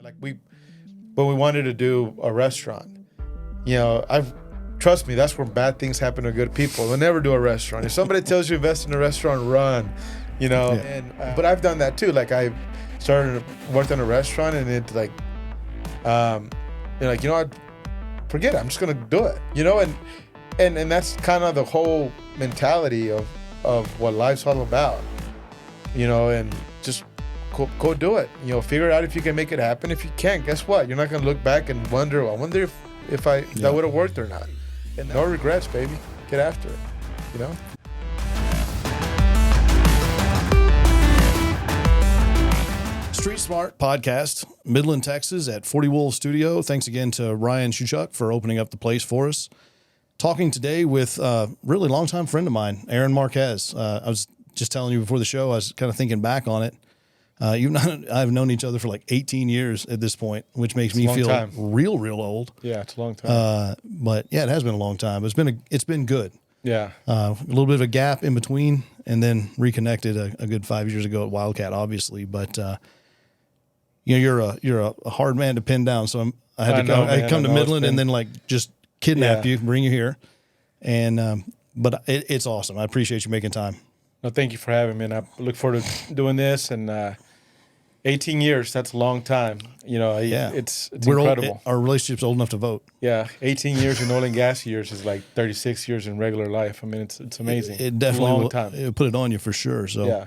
Like when we wanted to do a restaurant, trust me, that's where bad things happen to good people. They'll never do a restaurant. If somebody tells you invest in a restaurant, run, And but I've done that too. Like I worked in a restaurant, and it what? Forget it. I'm just gonna do it. And that's kind of the whole mentality of what life's all about. And just go do it. Figure out if you can make it happen. If you can't, guess what? You're not gonna look back and wonder. I wonder if that would have worked or not. And no regrets, baby. Get after it. Street Smart Podcast, Midland, Texas at 40 Wolf Studio. Thanks again to Ryan Shuchuk for opening up the place for us. Talking today with a really longtime friend of mine, Aron Marquez. I was just telling you before the show, I was kind of thinking back on it. I've known each other for like 18 years at this point, which makes me feel real old. Yeah, it's a long time. But yeah, it has been a long time. It's been good. Yeah. A little bit of a gap in between, and then reconnected a good 5 years ago at Wildcat, obviously. But you're a hard man to pin down, so I had to come to Midland and then just kidnap you, bring you here, and but it's awesome. I appreciate you making time. No, thank you for having me, and I look forward to doing this. And 18 years, that's a long time. It's incredible. Our relationship's old enough to vote. Yeah, 18 years in oil and gas years is like 36 years in regular life. I mean, it's amazing. It definitely long time. It'll put it on you for sure. So yeah.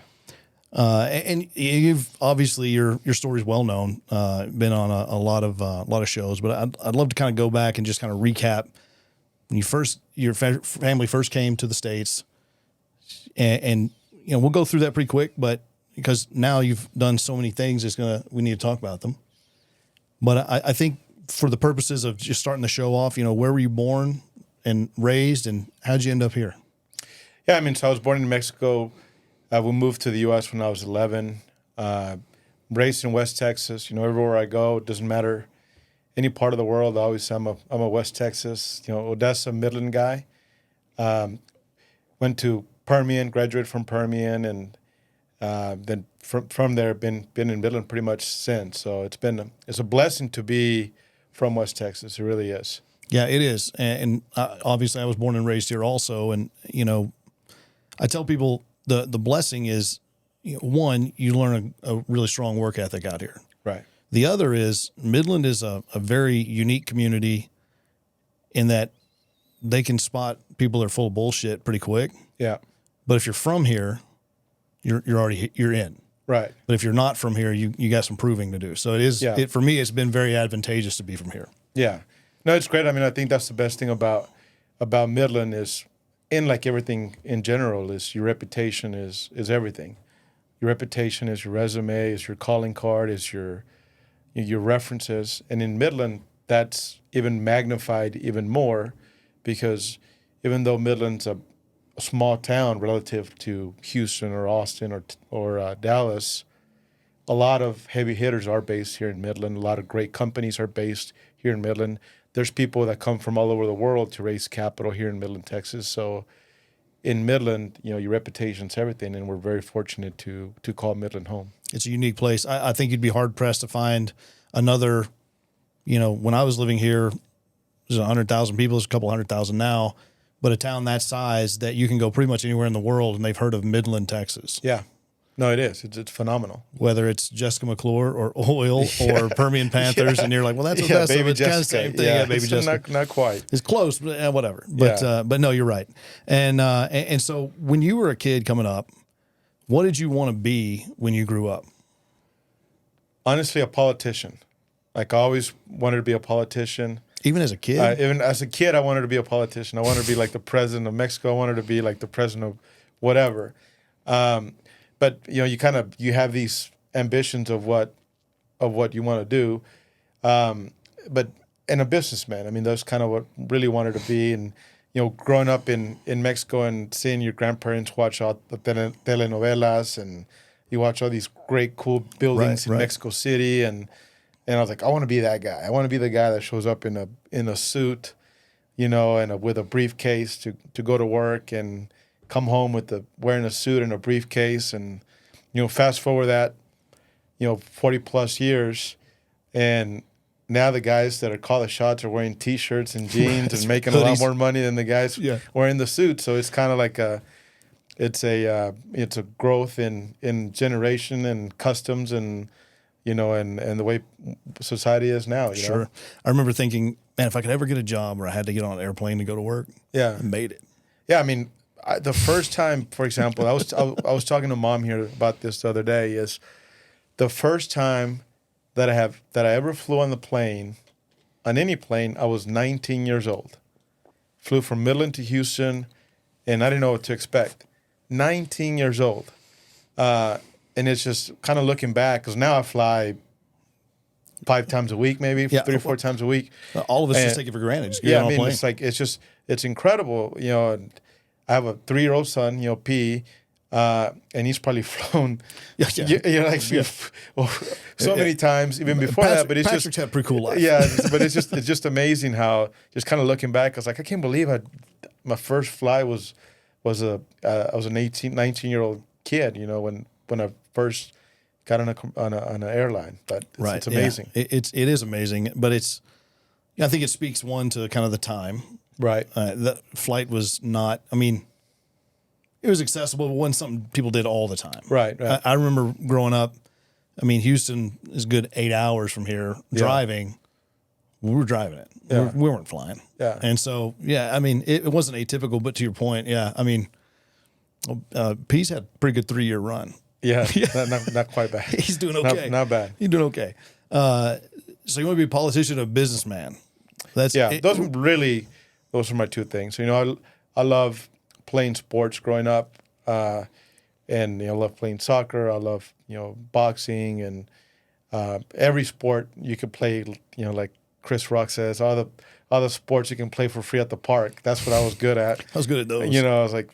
And you've obviously your story's well known. Been on a lot of shows, but I'd love to kind of go back and just kind of recap when your family first came to the States, and we'll go through that pretty quick, but because now you've done so many things, we need to talk about them. But I think for the purposes of just starting the show off, where were you born and raised, and how'd you end up here? Yeah, so I was born in Mexico. We moved to the U.S. when I was 11. Raised in West Texas. Everywhere I go, it doesn't matter any part of the world. I always say I'm a West Texas, Odessa, Midland guy. Went to Permian, graduated from Permian, and then from there been in Midland pretty much since. So it's a blessing to be from West Texas. It really is. Yeah, it is. And obviously I was born and raised here also. And, I tell people the blessing is, one, you learn a really strong work ethic out here. Right. The other is Midland is a very unique community in that they can spot people that are full of bullshit pretty quick. Yeah. But if you're from here, you're in. Right. But if you're not from here, you got some proving to do. So it is, for me, it's been very advantageous to be from here. Yeah. No, it's great. I think that's the best thing about Midland is, in like everything in general, is your reputation is everything. Your reputation is your resume, is your calling card, is your references. And in Midland, that's even magnified even more, because even though Midland's a small town relative to Houston or Austin or Dallas, a lot of heavy hitters are based here in Midland. A lot of great companies are based here in Midland. There's people that come from all over the world to raise capital here in Midland, Texas. So in Midland, your reputation's everything, and we're very fortunate to call Midland home. It's a unique place. I think you'd be hard-pressed to find another, when I was living here, there's 100,000 people, there's a couple 100,000 now, but a town that size that you can go pretty much anywhere in the world and they've heard of Midland, Texas. Yeah. No, it is. It's phenomenal. Whether it's Jessica McClure or oil or Permian Panthers, and you're like, well, that's Odessa. Baby It's kind of the same thing. Yeah, Baby Jessica. Not quite. It's close, but whatever. But no, you're right. And so when you were a kid coming up, what did you want to be when you grew up? Honestly, a politician. Like, I always wanted to be a politician. Even as a kid? Even as a kid, I wanted to be a politician. I wanted to be like the president of Mexico. I wanted to be like the president of whatever. But you have these ambitions of what you want to do, but and a businessman. That's kind of what really wanted to be. And growing up in Mexico and seeing your grandparents watch all the telenovelas, and you watch all these great cool buildings in Mexico City, and I was like, I want to be that guy. I want to be the guy that shows up in a suit, and with a briefcase to go to work, and come home wearing a suit and a briefcase. And fast forward that 40 plus years, And now the guys that are calling shots are wearing T-shirts and jeans and making a lot more money than the guys wearing the suits. So it's kind of like it's a growth in generation and customs and and the way society is now. You know? I remember thinking, man, if I could ever get a job where I had to get on an airplane to go to work, I made it. Yeah, I mean, the first time, for example, I was talking to Mom here about this the other day. Is the first time that I ever flew on any plane, I was 19 years old. Flew from Midland to Houston, and I didn't know what to expect. 19 years old. And it's just kind of looking back, because now I fly 5 times a week, maybe 3 or 4 times a week. All of us just take it for granted. Just get on a plane. It's like, it's incredible. And I have a 3-year-old son, P, and he's probably flown, so many times even before that. But it's Patrick's had a pretty cool life. Yeah, but it's just amazing how, just kind of looking back, I was like, I can't believe my first fly was I was an 19-year-old kid, when I first got on an airline. But it's amazing. Yeah. It is amazing, but I think it speaks to kind of the time. Right. The flight was not, it was accessible, but wasn't something people did all the time. Right. I remember growing up, Houston is a good 8 hours from here driving. We were driving it. Yeah. We weren't flying. Yeah. And so, it wasn't atypical, but to your point, P's had a pretty good 3-year run. Yeah. Not quite bad. He's doing okay. Not bad. He's doing okay. So you want to be a politician or a businessman? Those are my two things. I love playing sports growing up, and I love playing soccer. I love boxing and every sport you could play. Like Chris Rock says, all the sports you can play for free at the park. That's what I was good at. I was good at those. I was like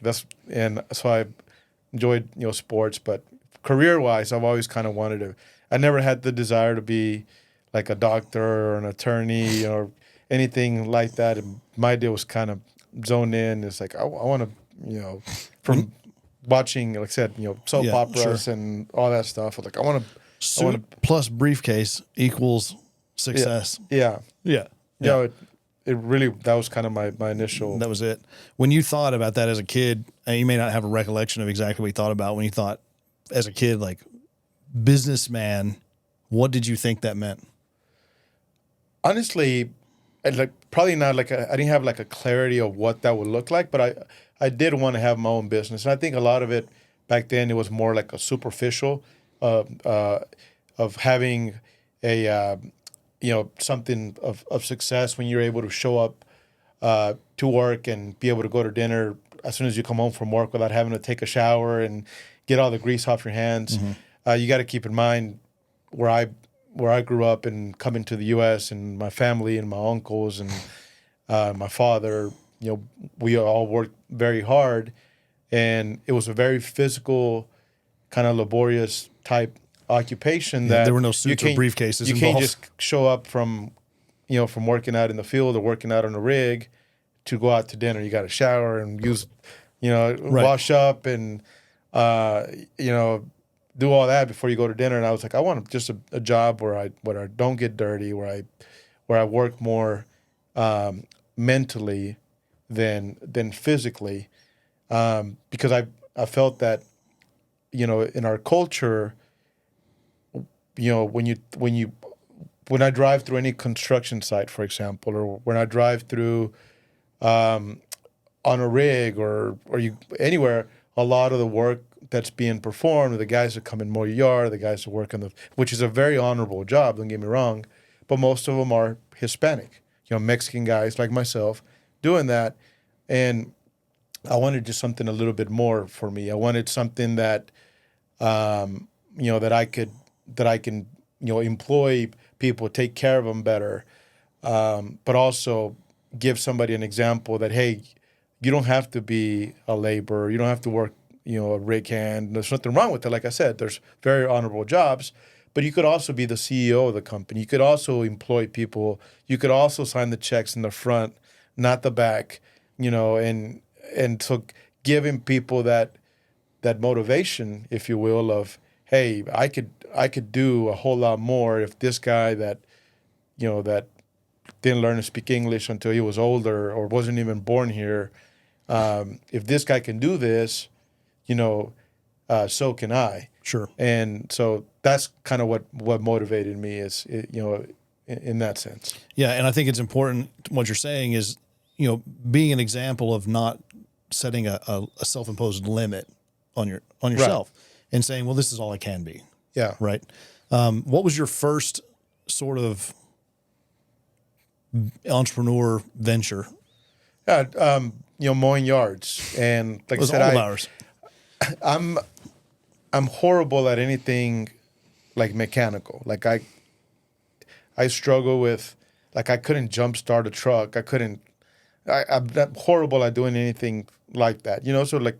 and so I enjoyed sports. But career wise, I've always kind of wanted to. I never had the desire to be like a doctor or an attorney or anything like that. And my deal was kind of zoned in. It's like I want to, from watching, like I said, soap operas and all that stuff. Like I want to. Suit plus briefcase equals success. Yeah. It really, that was kind of my initial. That was it. When you thought about that as a kid, and you may not have a recollection of exactly what you thought about when you thought as a kid, like businessman, what did you think that meant? Honestly, probably not I didn't have a clarity of what that would look like, but I did want to have my own business. And I think a lot of it back then, it was more like a superficial of having a, something of success when you're able to show up to work and be able to go to dinner as soon as you come home from work without having to take a shower and get all the grease off your hands. Mm-hmm. You got to keep in mind where I grew up and coming to the U.S. and my family and my uncles and my father, we all worked very hard, and it was a very physical, kind of laborious type occupation that there were no suits or briefcases. You can't just show up from working out in the field or working out on the rig to go out to dinner. You got to shower and use, wash up and do all that before you go to dinner. And I was like, I want just a job where I don't get dirty, where I work more mentally than physically, because I felt that in our culture, when I drive through any construction site, for example, or when I drive through on a rig or anywhere, a lot of the work that's being performed, the guys that come in mow your yard, the guys that work which is a very honorable job, don't get me wrong, but most of them are Hispanic, Mexican guys like myself doing that. And I wanted just something a little bit more for me. I wanted something that, that I can employ people, take care of them better, but also give somebody an example that, hey, you don't have to be a laborer, you don't have to work, a rig hand. There's nothing wrong with it. Like I said, there's very honorable jobs, but you could also be the CEO of the company. You could also employ people. You could also sign the checks in the front, not the back, and so giving people that motivation, if you will, of, hey, I could do a whole lot more if this guy that that didn't learn to speak English until he was older or wasn't even born here. If this guy can do this, so can I. Sure. And so that's kind of what motivated me is, in that sense. Yeah, and I think it's important. What you're saying is, being an example of not setting a self-imposed limit on yourself, and saying, well, this is all I can be. Yeah. Right. What was your first sort of entrepreneur venture? Mowing yards, and like I Was said, all of ours. I'm horrible at anything like mechanical. Like I struggle with, like, I couldn't jumpstart a truck. I'm horrible at doing anything like that. So like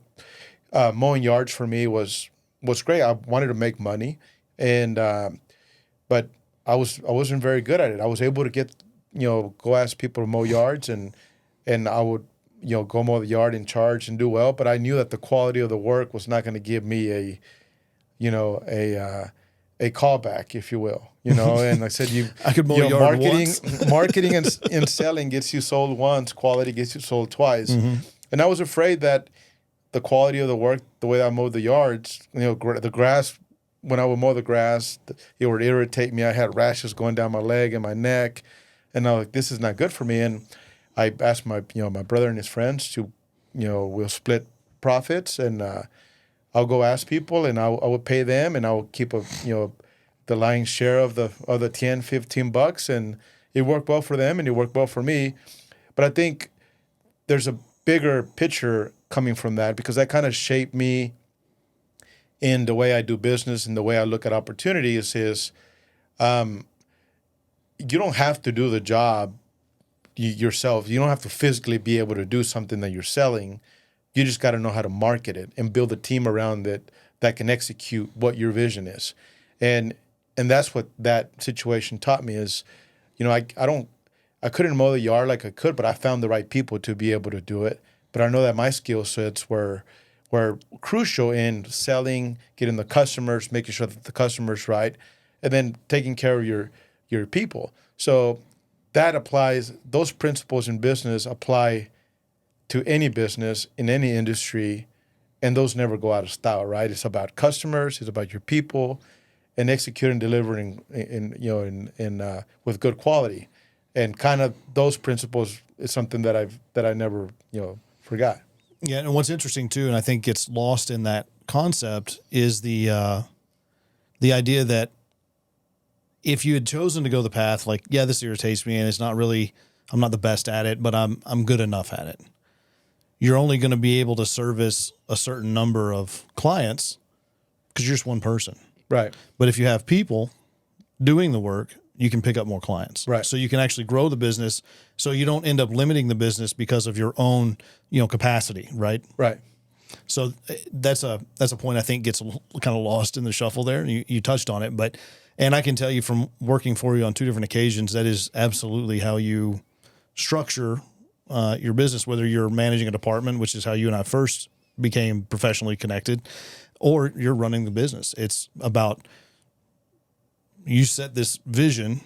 mowing yards for me was great. I wanted to make money, and but I wasn't very good at it. I was able to get go ask people to mow yards, and I would go mow the yard in charge and do well. But I knew that the quality of the work was not going to give me a callback, if you will. And I said, I could mow a yard marketing and selling gets you sold once, quality gets you sold twice. Mm-hmm. And I was afraid that the quality of the work, the way I mowed the yards, the grass, when I would mow the grass, it would irritate me. I had rashes going down my leg and my neck, and I was like, this is not good for me. And I asked my brother and his friends to, we'll split profits, and I'll go ask people, and I would pay them, and I will keep the lion's share of the $10-15, and it worked well for them, and it worked well for me. But I think there's a bigger picture coming from that, because that kind of shaped me in the way I do business and the way I look at opportunities. Is you don't have to do the job yourself. You don't have to physically be able to do something that you're selling. You just got to know how to market it and build a team around it that can execute what your vision is. And that's what that situation taught me is, I couldn't mow the yard like I could, but I found the right people to be able to do it. But I know that my skill sets were crucial in selling, getting the customers, making sure that the customer's right, and then taking care of your people. So that applies, those principles in business apply to any business in any industry, and those never go out of style, right? It's about customers, it's about your people, and executing, delivering with good quality, and kind of those principles is something that I never forgot. Yeah, and what's interesting too, and I think gets lost in that concept, is the idea that if you had chosen to go the path like, yeah, this irritates me, and it's not really, I'm not the best at it, but I'm good enough at it, you're only going to be able to service a certain number of clients because you're just one person. Right. But if you have people doing the work, you can pick up more clients. Right. So you can actually grow the business, so you don't end up limiting the business because of your own, capacity. Right. Right. So that's a point I think gets kind of lost in the shuffle there. You touched on it, and I can tell you from working for you on 2 different occasions, that is absolutely how you structure your business, whether you're managing a department, which is how you and I first became professionally connected, or you're running the business. It's about, you set this vision,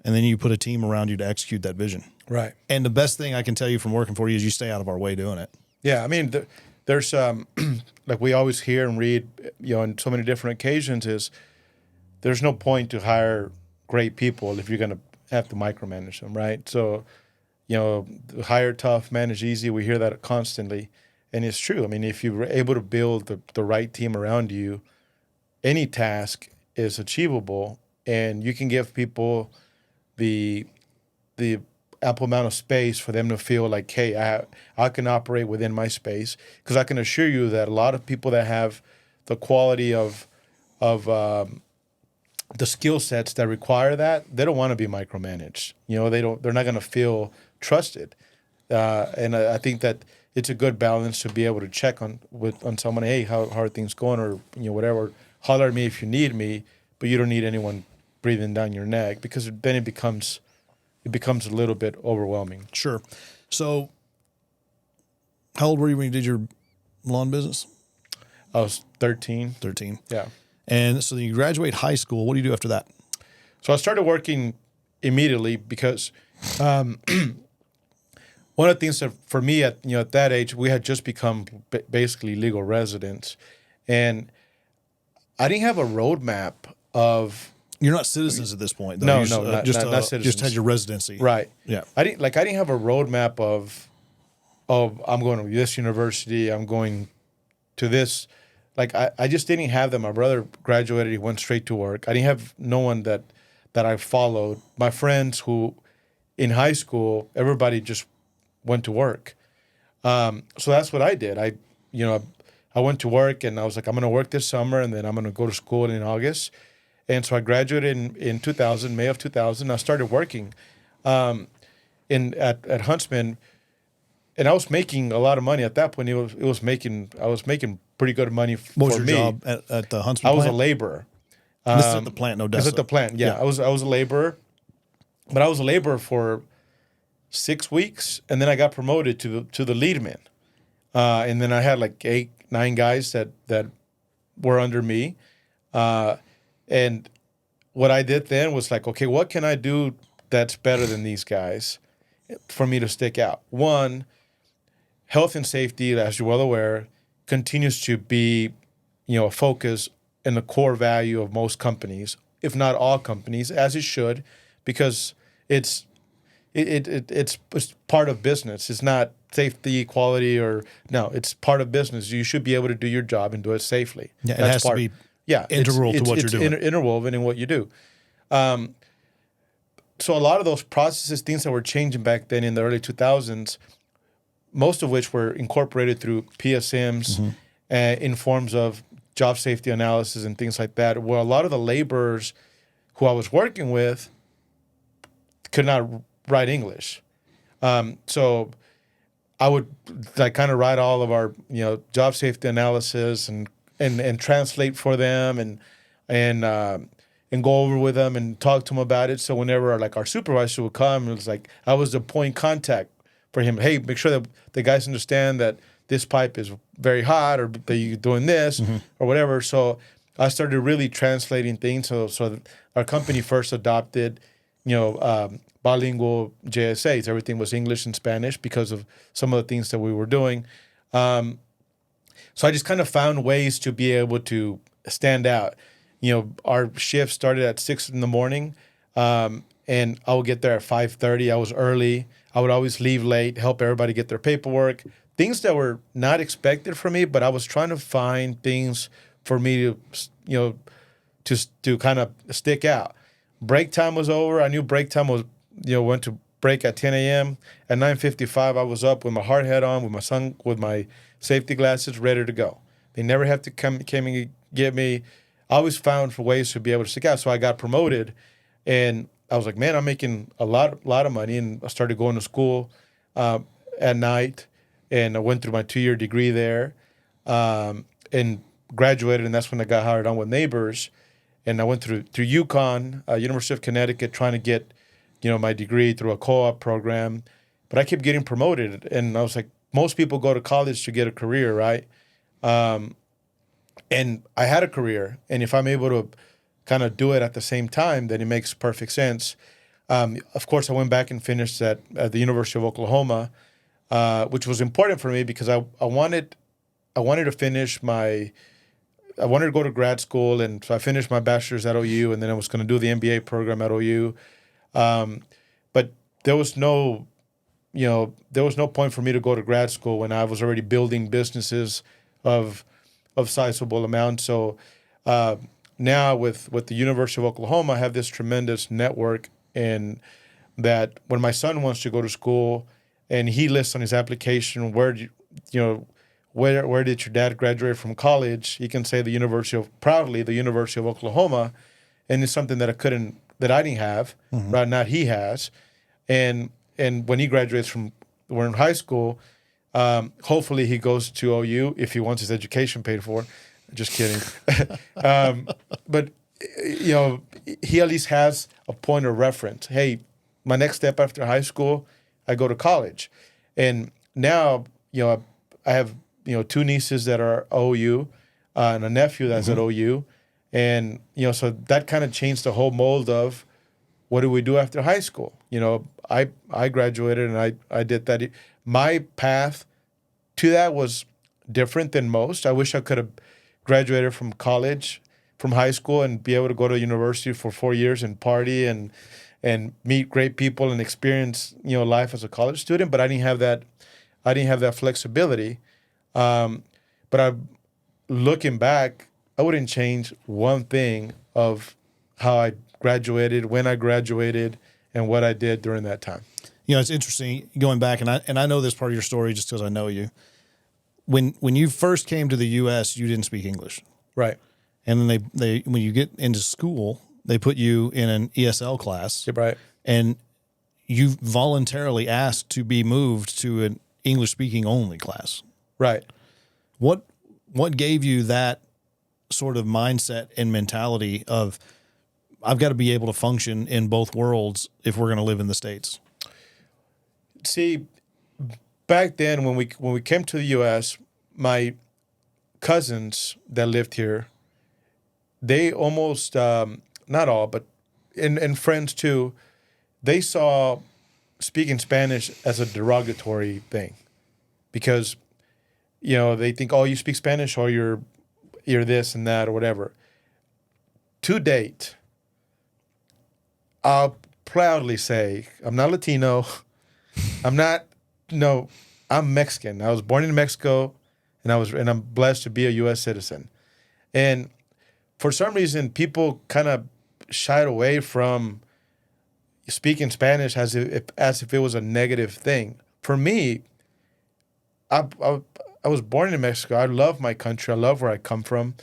and then you put a team around you to execute that vision. Right. And the best thing I can tell you from working for you is you stay out of our way doing it. Yeah. I mean, there's like we always hear and read, on so many different occasions, is there's no point to hire great people if you're going to have to micromanage them. Right. So, hire tough, manage easy. We hear that constantly. And it's true. I mean, if you're able to build the right team around you, any task is achievable, and you can give people the ample amount of space for them to feel like, hey, I can operate within my space. Because I can assure you that a lot of people that have the quality of the skill sets that require that, they don't want to be micromanaged. They're not going to feel trusted. And I think that it's a good balance to be able to check on someone. Hey, how are things going, or whatever. Holler at me if you need me, but you don't need anyone breathing down your neck, because then it becomes a little bit overwhelming. Sure. So, how old were you when you did your lawn business? I was 13. 13. Yeah. And so then you graduate high school. What do you do after that? So I started working immediately because one of the things that for me at that age, we had just become basically legal residents, and I didn't have a roadmap of. You're not citizens at this point, though. No, Not citizens. Just had your residency, Right? Yeah. I didn't have a roadmap of I'm going to this university. I'm going to this. Like I just didn't have that. My brother graduated. He went straight to work. I didn't have no one that I followed. My friends who in high school, everybody just went to work. So that's what I did. I went to work and I was like, I'm going to work this summer and then I'm going to go to school in August. And so I graduated in 2000, May of 2000. I started working at Huntsman, and I was making a lot of money at that point. I was making pretty good money for me. What was your job at the Huntsman I was plant? a laborer. This is at the plant, no doubt. This is at the plant, yeah. I was a laborer, but I was a laborer for 6 weeks, and then I got promoted to the lead man. And then I had like 8, 9 guys that were under me. And what I did then was like, okay, what can I do that's better than these guys for me to stick out? One, health and safety, as you're well aware, continues to be, a focus and the core value of most companies, if not all companies, as it should, because it's part of business. It's not safety, quality, it's part of business. You should be able to do your job and do it safely. Yeah, it has to be integral to what you're doing. Interwoven in what you do. So a lot of those processes, things that were changing back then in the early 2000s, most of which were incorporated through PSMs in forms of job safety analysis and things like that, where a lot of the laborers who I was working with could not write English. So I would kind of write all of our job safety analysis and translate for them and go over with them and talk to them about it. So whenever our supervisor would come, it was like I was the point contact for him. Hey, make sure that the guys understand that this pipe is very hot, or that you're doing this or whatever. So I started really translating things. So our company first adopted, bilingual JSAs. Everything was English and Spanish because of some of the things that we were doing. So I just kind of found ways to be able to stand out. Our shift started at 6 in the morning, and I would get there at 5:30. I was early. I would always leave late, help everybody get their paperwork. Things that were not expected from me, but I was trying to find things for me to, to kind of stick out. Break time was over. I knew break time was, went to break at 10 a.m. At 9:55, I was up with my hard hat on, with my safety glasses, ready to go. They never have to come and get me. I always found ways to be able to stick out. So I got promoted, and I was like, man, I'm making a lot of money. And I started going to school at night, and I went through my 2-year degree there, and graduated. And that's when I got hired on with Neighbors. And I went through UConn, University of Connecticut, trying to get, my degree through a co-op program. But I kept getting promoted, and I was like, most people go to college to get a career, right? And I had a career, and if I'm able to kind of do it at the same time, then it makes perfect sense. Of course, I went back and finished at the University of Oklahoma, which was important for me because I wanted to finish I wanted to go to grad school, and so I finished my bachelor's at OU, and then I was going to do the MBA program at OU. But there was no point for me to go to grad school when I was already building businesses of sizable amounts. So now with the University of Oklahoma, I have this tremendous network, and that when my son wants to go to school and he lists on his application where did your dad graduate from college, he can say proudly the University of Oklahoma, and it's something that I didn't have, right? Now he has, and when he graduates we're in high school, hopefully he goes to OU if he wants his education paid for. Just kidding. But he at least has a point of reference. Hey, my next step after high school, I go to college, and now I have 2 nieces that are OU, and a nephew that's at OU, And, so that kind of changed the whole mold of what do we do after high school? I graduated and I did that. My path to that was different than most. I wish I could have graduated from college, from high school, and be able to go to university for 4 years and party and meet great people and experience, life as a college student. But I didn't have that. I didn't have that flexibility. But looking back, I wouldn't change one thing of how I graduated, when I graduated, and what I did during that time. It's interesting going back, and I know this part of your story just because I know you. When you first came to the U.S., you didn't speak English, right? And then they when you get into school, they put you in an ESL class, right? And you voluntarily asked to be moved to an English speaking only class, right? What gave you that sort of mindset and mentality of I've got to be able to function in both worlds if we're going to live in the States? See, back then when we came to the U.S., my cousins that lived here, they almost not all, but and friends too, they saw speaking Spanish as a derogatory thing because they think, oh, you speak Spanish or you're this and that or whatever. To date, I'll proudly say I'm not Latino. I'm Mexican. I was born in Mexico, and I'm blessed to be a U.S. citizen. And for some reason, people kind of shied away from speaking Spanish as if it was a negative thing. For me, I was born in Mexico. I love my country. I love where I come from.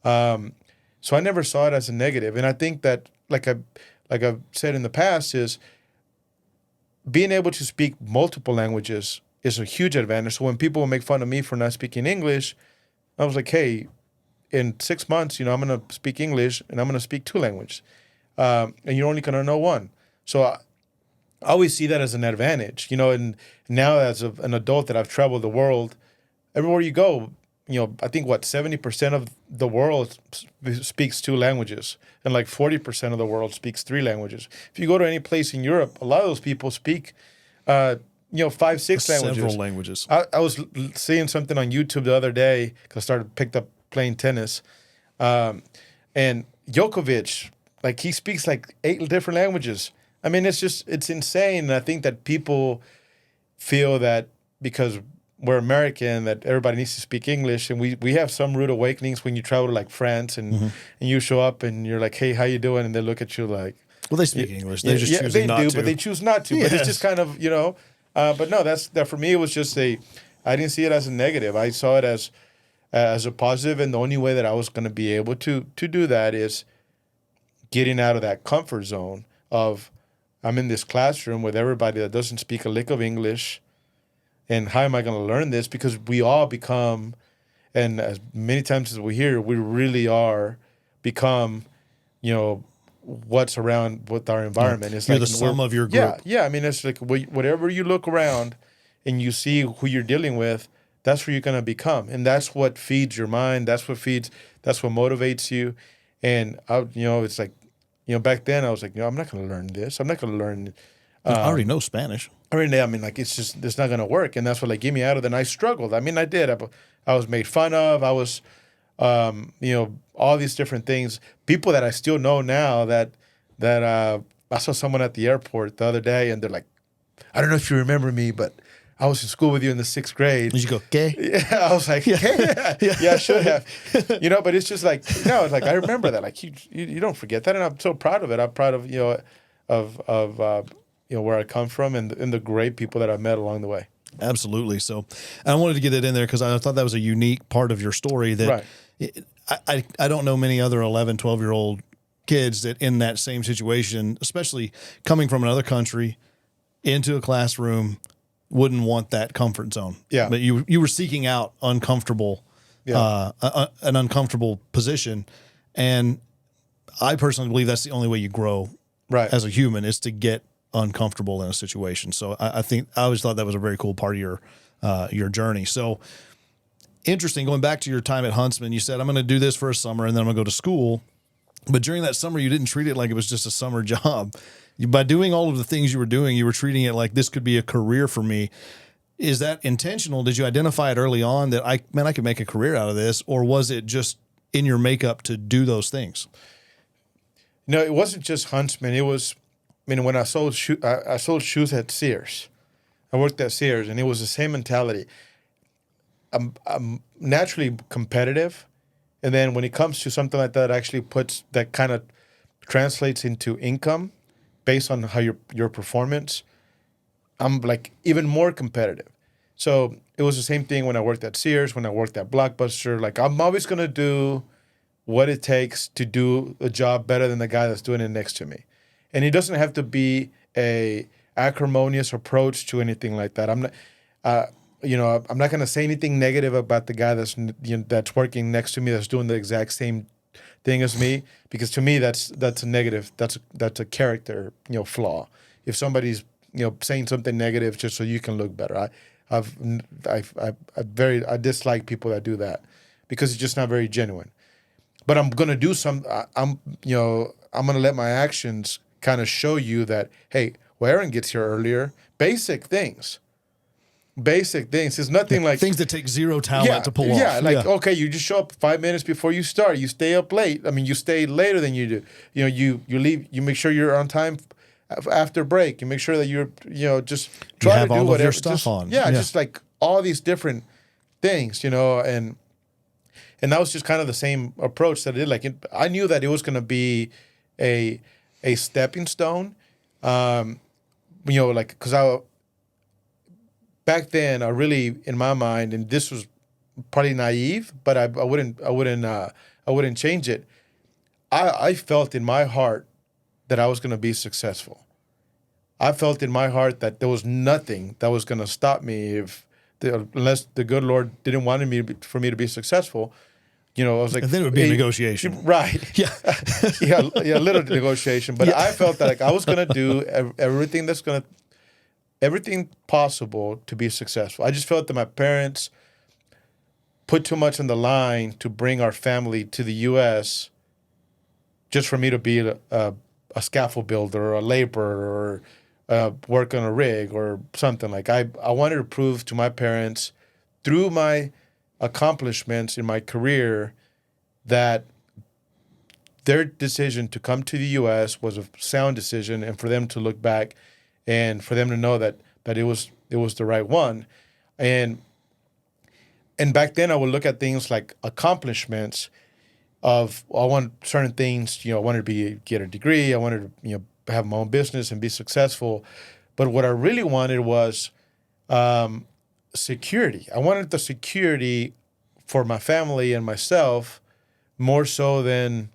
So I never saw it as a negative. And I think that, like I've said in the past, is being able to speak multiple languages is a huge advantage. So when people make fun of me for not speaking English, I was like, hey, in 6 months, I'm going to speak English and I'm going to speak 2 languages. And you're only going to know one. So I always see that as an advantage, and now as an adult that I've traveled the world, everywhere you go, I think 70% of the world speaks 2 languages, and like 40% of the world speaks 3 languages. If you go to any place in Europe, a lot of those people speak, 5, 6 languages. Several languages. I was seeing something on YouTube the other day because I picked up playing tennis, and Djokovic, like he speaks like 8 different languages. I mean, it's insane. And I think that people feel that because we're American, that everybody needs to speak English. And we have some rude awakenings when you travel to like France and you show up and you're like, hey, how you doing? And they look at you like... Well, they speak English. They just choose not to. They do, but they choose not to. Yes. But it's just kind of, but no, that for me, it was just I didn't see it as a negative. I saw it as a positive. And the only way that I was going to be able to do that is getting out of that comfort zone of... I'm in this classroom with everybody that doesn't speak a lick of English. And how am I going to learn this? Because we all become, and as many times as we hear, we really are become, what's around with our environment. It's you're like the sum of your group. Yeah. I mean, it's like whatever you look around and you see who you're dealing with, that's who you're going to become. And that's what feeds your mind. That's what motivates you. And, it's like, back then I was like, I'm not going to learn this. I'm not going to learn. I already know Spanish. It's not going to work. And that's what gave me out of it. And I struggled. I mean, I did. I was made fun of. I was, all these different things. People that I still know now that I saw someone at the airport the other day and they're like, I don't know if you remember me, but I was in school with you in the 6th grade. Did you go, "Okay"? Yeah, I was like, "Okay." Yeah, I should have. But it's just like, it's like I remember that. Like you don't forget that, and I'm so proud of it. I'm proud of where I come from and the great people that I've met along the way. Absolutely. So, I wanted to get it in there because I thought that was a unique part of your story that I don't know many other 11, 12-year-old kids that in that same situation, especially coming from another country into a classroom, wouldn't want that comfort zone. Yeah. But you were seeking out uncomfortable, an uncomfortable position. And I personally believe that's the only way you grow as a human is to get uncomfortable in a situation. So I think I always thought that was a very cool part of your journey. So interesting. Going back to your time at Huntsman, you said, I'm going to do this for a summer and then I'm going to go to school. But during that summer, you didn't treat it like it was just a summer job. By doing all of the things you were doing, you were treating it like this could be a career for me. Is that intentional? Did you identify it early on that I could make a career out of this? Or was it just in your makeup to do those things? No, it wasn't just Huntsman. It was, when I sold I sold shoes at Sears. I worked at Sears, and it was the same mentality. I'm naturally competitive, and then when it comes to something like that, actually that kind of translates into income based on how your performance. I'm like even more competitive. So it was the same thing when I worked at Sears, when I worked at Blockbuster. Like I'm always gonna do what it takes to do a job better than the guy that's doing it next to me. And it doesn't have to be a acrimonious approach to anything like that. I'm not, I'm not going to say anything negative about the guy that's working next to me that's doing the exact same thing as me, because to me that's a negative. That's a character flaw. If somebody's saying something negative just so you can look better, I dislike people that do that because it's just not very genuine. But I'm going to do I'm going to let my actions kind of show you that, hey, well, Aron gets here earlier. Basic things. It's nothing like things that take zero talent to pull off. Okay, you just show up 5 minutes before you start. You stay up late. You stay later than you do. You leave. You make sure you're on time after break. You make sure that you're just try to do all whatever. Of your stuff on. Just like all these different things, and that was just kind of the same approach that I did. Like I knew that it was going to be a stepping stone. Because back then I really, in my mind, and this was probably naive, but I wouldn't change it. I felt in my heart that I was going to be successful. I felt in my heart that there was nothing that was going to stop me unless the good Lord didn't want for me to be successful. I was like, and then it would be a negotiation, right? Yeah, a little negotiation. But I felt that I was going to do everything possible to be successful. I just felt that my parents put too much on the line to bring our family to the U.S. just for me to be a scaffold builder or a laborer or work on a rig or something. Like I wanted to prove to my parents through my accomplishments in my career that their decision to come to the U.S. was a sound decision, and for them to look back and for them to know that it was the right one. And back then I would look at things like accomplishments of I want certain things, I wanted to get a degree, I wanted to have my own business and be successful. But what I really wanted was security. I wanted the security for my family and myself more so than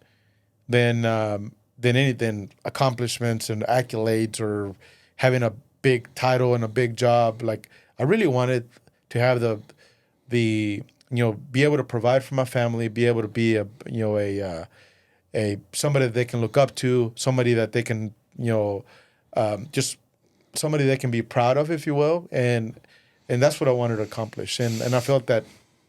anything, accomplishments and accolades or having a big title and a big job. Like I really wanted to have the be able to provide for my family, be able to be a somebody that they can look up to, somebody that they can just somebody they can be proud of, if you will, and that's what I wanted to accomplish. And I felt that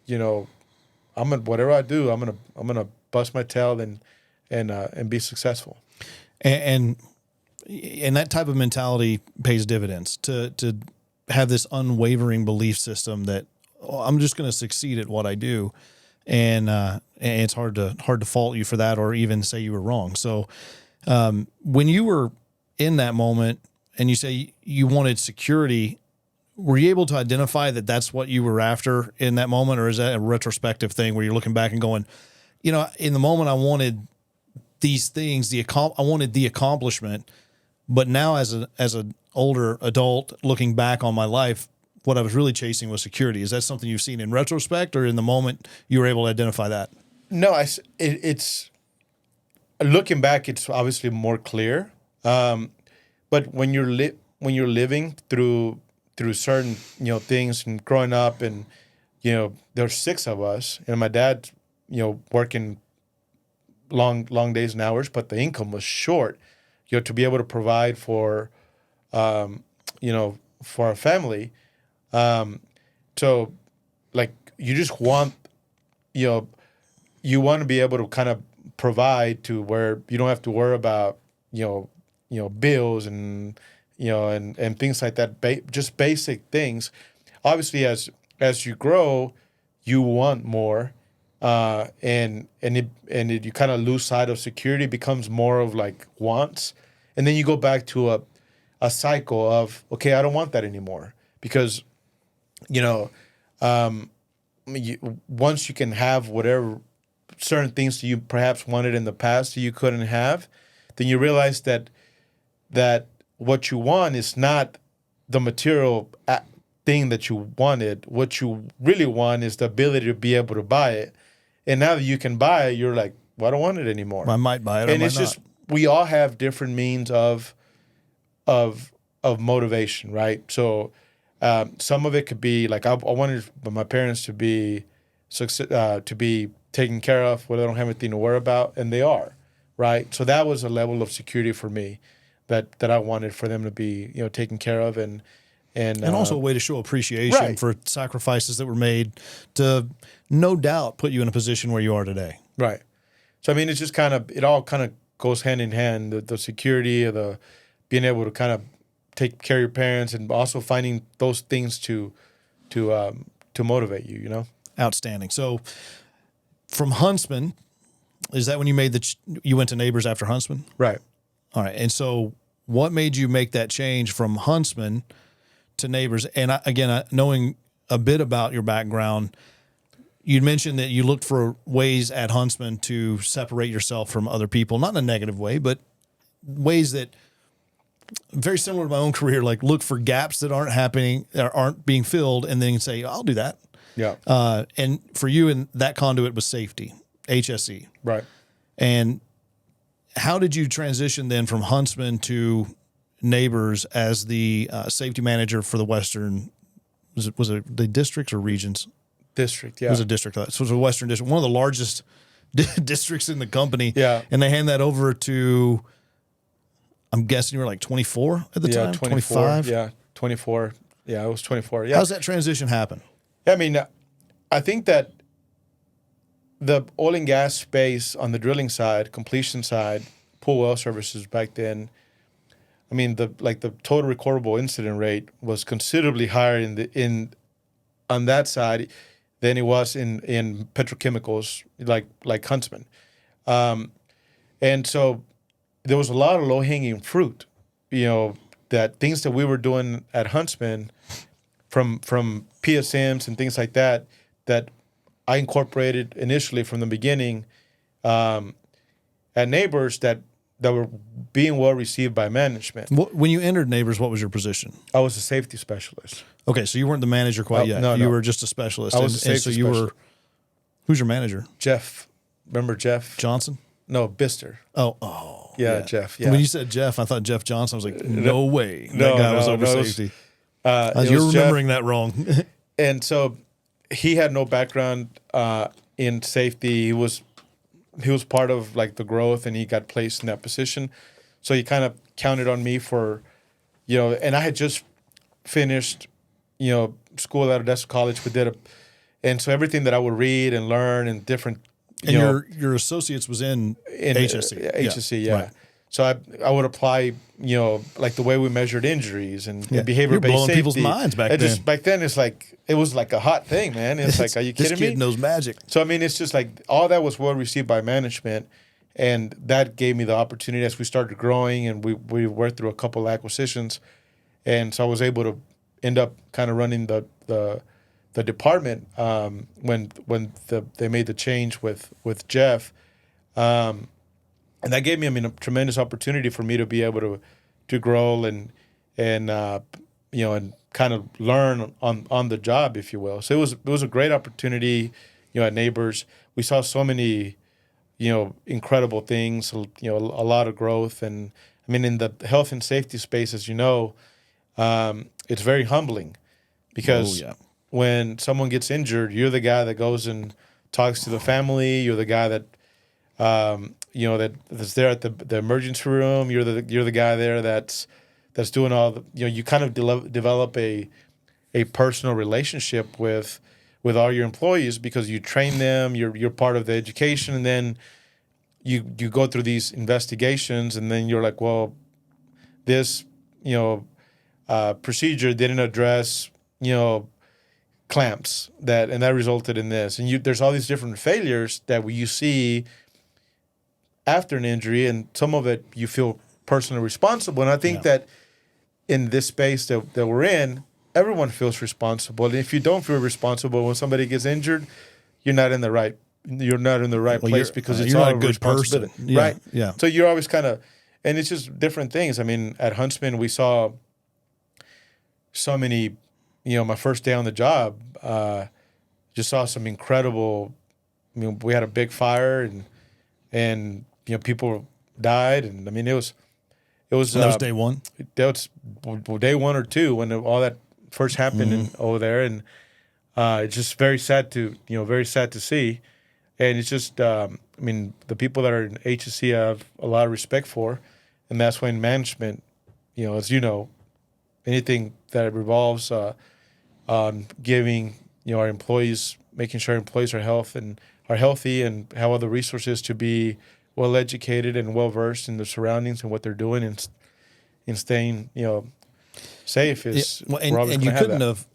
whatever I do, I'm gonna bust my tail and be successful. And that type of mentality pays dividends to have this unwavering belief system that I'm just going to succeed at what I do. And it's hard to fault you for that or even say you were wrong. So when you were in that moment and you say you wanted security, were you able to identify that that's what you were after in that moment? Or is that a retrospective thing where you're looking back and going, in the moment I wanted these things, I wanted the accomplishment, but now as an older adult looking back on my life, what I was really chasing was security. Is that something you've seen in retrospect, or in the moment you were able to identify that? No, it's looking back, it's obviously more clear. But when you're living through certain things and growing up, and there's 6 of us, and my dad working long days and hours, but the income was short. To be able to provide for for our family. So like you just want, you know, you want to be able to kind of provide to where you don't have to worry about, bills and, and things like that, just basic things. Obviously, as you grow, you want more, and you kind of lose sight of security. It becomes more of like wants, and then you go back to a cycle of, okay, I don't want that anymore, because, once you can have whatever certain things that you perhaps wanted in the past that you couldn't have, then you realize that what you want is not the material thing that you wanted. What you really want is the ability to be able to buy it. And now that you can buy it, you're like, well, I don't want it anymore. I might buy it. And it's just, we all have different means of motivation, right? So some of it could be like, I wanted my parents to be taken care of, where they don't have anything to worry about, and they are, right? So that was a level of security for me that I wanted for them to be, taken care of, and also a way to show appreciation right. for sacrifices that were made to, no doubt, put you in a position where you are today. Right. So I mean, it's just it all kind of goes hand in hand. The security, the being able to kind of take care of your parents, and also finding those things to motivate you. Outstanding. So from Huntsman, is that when you made you went to Neighbors after Huntsman? Right. All right. And so what made you make that change from Huntsman to Neighbors? And knowing a bit about your background, you mentioned that you looked for ways at Huntsman to separate yourself from other people, not in a negative way, but ways that, very similar to my own career, like look for gaps that aren't happening, or aren't being filled, and then say, I'll do that. Yeah. And for you, and that conduit was safety, HSE. Right. And how did you transition then from Huntsman to Neighbors as the safety manager for the Western? Was it the districts or regions? District. Yeah. It was a district. So it was a Western district, one of the largest districts in the company. Yeah. And they hand that over to, I'm guessing you were like 24 at the time? 24. 25? Yeah. 24. Yeah. I was 24. Yeah. How's that transition happen? I mean, I think that the oil and gas space on the drilling side, completion side, pool well services back then, I mean, the total recordable incident rate was considerably higher on that side than it was in petrochemicals like Huntsman, and so there was a lot of low hanging fruit, that things that we were doing at Huntsman, from PSMs and things like that I incorporated initially from the beginning at Neighbors that were being well received by management. When you entered Neighbors, what was your position? I was a safety specialist. Okay, so you weren't the manager quite yet. No, you were just a specialist. I was a safety specialist. Who's your manager? Jeff. Remember Jeff? Johnson? No, Bister. Oh. Yeah, Jeff. Yeah. When you said Jeff, I thought Jeff Johnson. I was like, no way. No, that guy was no, over no, safety. Jeff. You're remembering that wrong. And so he had no background in safety. He was part of like the growth, and he got placed in that position. So he kind of counted on me for, and I had just finished, school at Odessa College. And so everything that I would read and learn and different. And your associates was in HSE. HSE, yeah. Right. So I would apply, like the way we measured injuries and behavior-based blowing safety. people's minds back then. Back then, it was like a hot thing, man. It's like, are you kidding me? This kid knows magic. So, I mean, it's just like all that was well received by management, and that gave me the opportunity as we started growing, and we worked through a couple of acquisitions, and so I was able to end up kind of running the department when they made the change with Jeff. And that gave me, a tremendous opportunity for me to be able to grow and kind of learn on the job, if you will. So it was a great opportunity, at Neighbors. We saw so many, incredible things, a lot of growth. And I mean, in the health and safety space, as you know, it's very humbling because when someone gets injured, you're the guy that goes and talks to the family. You're the guy that, that's there at the emergency room. You're the guy there that's doing all the, you kind of develop a personal relationship with with all your employees because you train them, you're part of the education, and then you go through these investigations, and then you're like, well, this procedure didn't address clamps and that resulted in this, and there's all these different failures that you see after an injury, and some of it you feel personally responsible. And I think that in this space that we're in, everyone feels responsible. And if you don't feel responsible when somebody gets injured, you're not in the right place because it's all a good person, right? Yeah. So you're always kind of, and it's just different things. I mean, at Huntsman, we saw so many. My first day on the job, just saw some incredible. I mean, we had a big fire and people died, and I mean it was. That was day one. That was day 1 or 2 when all that first happened over there, and it's just very sad to see, and it's just I mean the people that are in HSC I have a lot of respect for, and that's when management, as anything that revolves on giving our employees, making sure employees are healthy and have all the resources to be well educated and well versed in the surroundings and what they're doing and staying safe is. Yeah. Well, and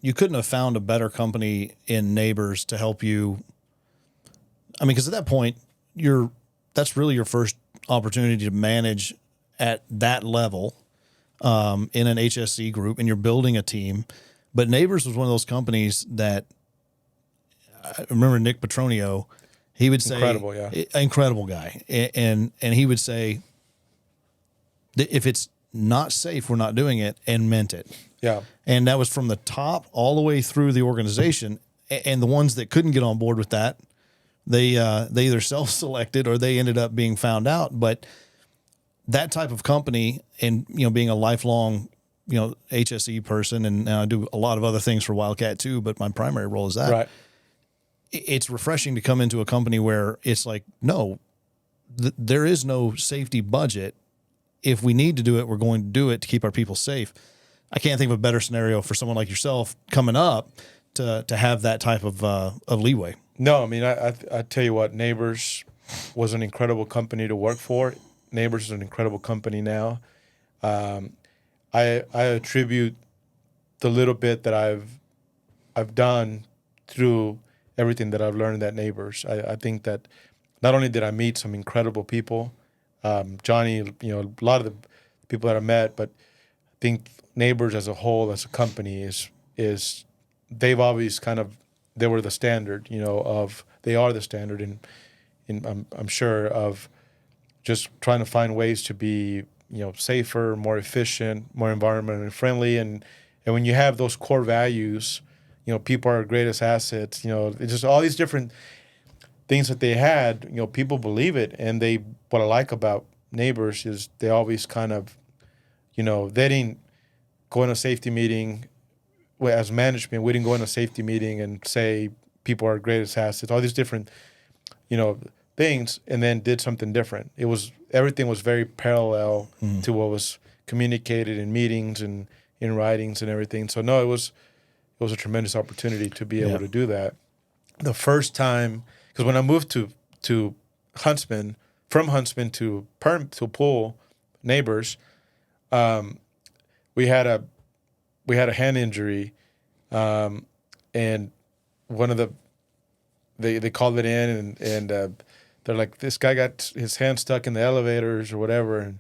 you couldn't have found a better company in Neighbors to help you. I mean, because at that point that's really your first opportunity to manage at that level in an HSC group, and you're building a team. But Neighbors was one of those companies that I remember Nick Petronio. He would say, incredible guy. And he would say, if it's not safe, we're not doing it, and meant it. Yeah. And that was from the top all the way through the organization. And the ones that couldn't get on board with that, they either self-selected or they ended up being found out. But that type of company, and being a lifelong HSE person, and I do a lot of other things for Wildcat too, but my primary role is that. Right. It's refreshing to come into a company where it's like, no, there is no safety budget. If we need to do it, we're going to do it to keep our people safe. I can't think of a better scenario for someone like yourself coming up to have that type of leeway. No, I mean, I tell you what, Neighbors was an incredible company to work for. Neighbors is an incredible company now. I attribute the little bit that I've done through everything that I've learned at Neighbors. I think that not only did I meet some incredible people, Johnny, a lot of the people that I met, but I think Neighbors as a whole, as a company, is they've always they were the standard, they are the standard in I'm sure of just trying to find ways to be, safer, more efficient, more environmentally friendly, and when you have those core values. People are our greatest assets. It's just all these different things that they had. People believe it, and what I like about Neighbors is they always they didn't go in a safety meeting as management. We didn't go in a safety meeting and say people are our greatest assets. All these different, things, and then did something different. Everything was very parallel to what was communicated in meetings and in writings and everything. So no, it was a tremendous opportunity to be able to do that. The first time, because when I moved to Huntsman, from Huntsman to Pool, Neighbors, we had a hand injury, and one of they called it in, and they're like, this guy got his hand stuck in the elevators or whatever,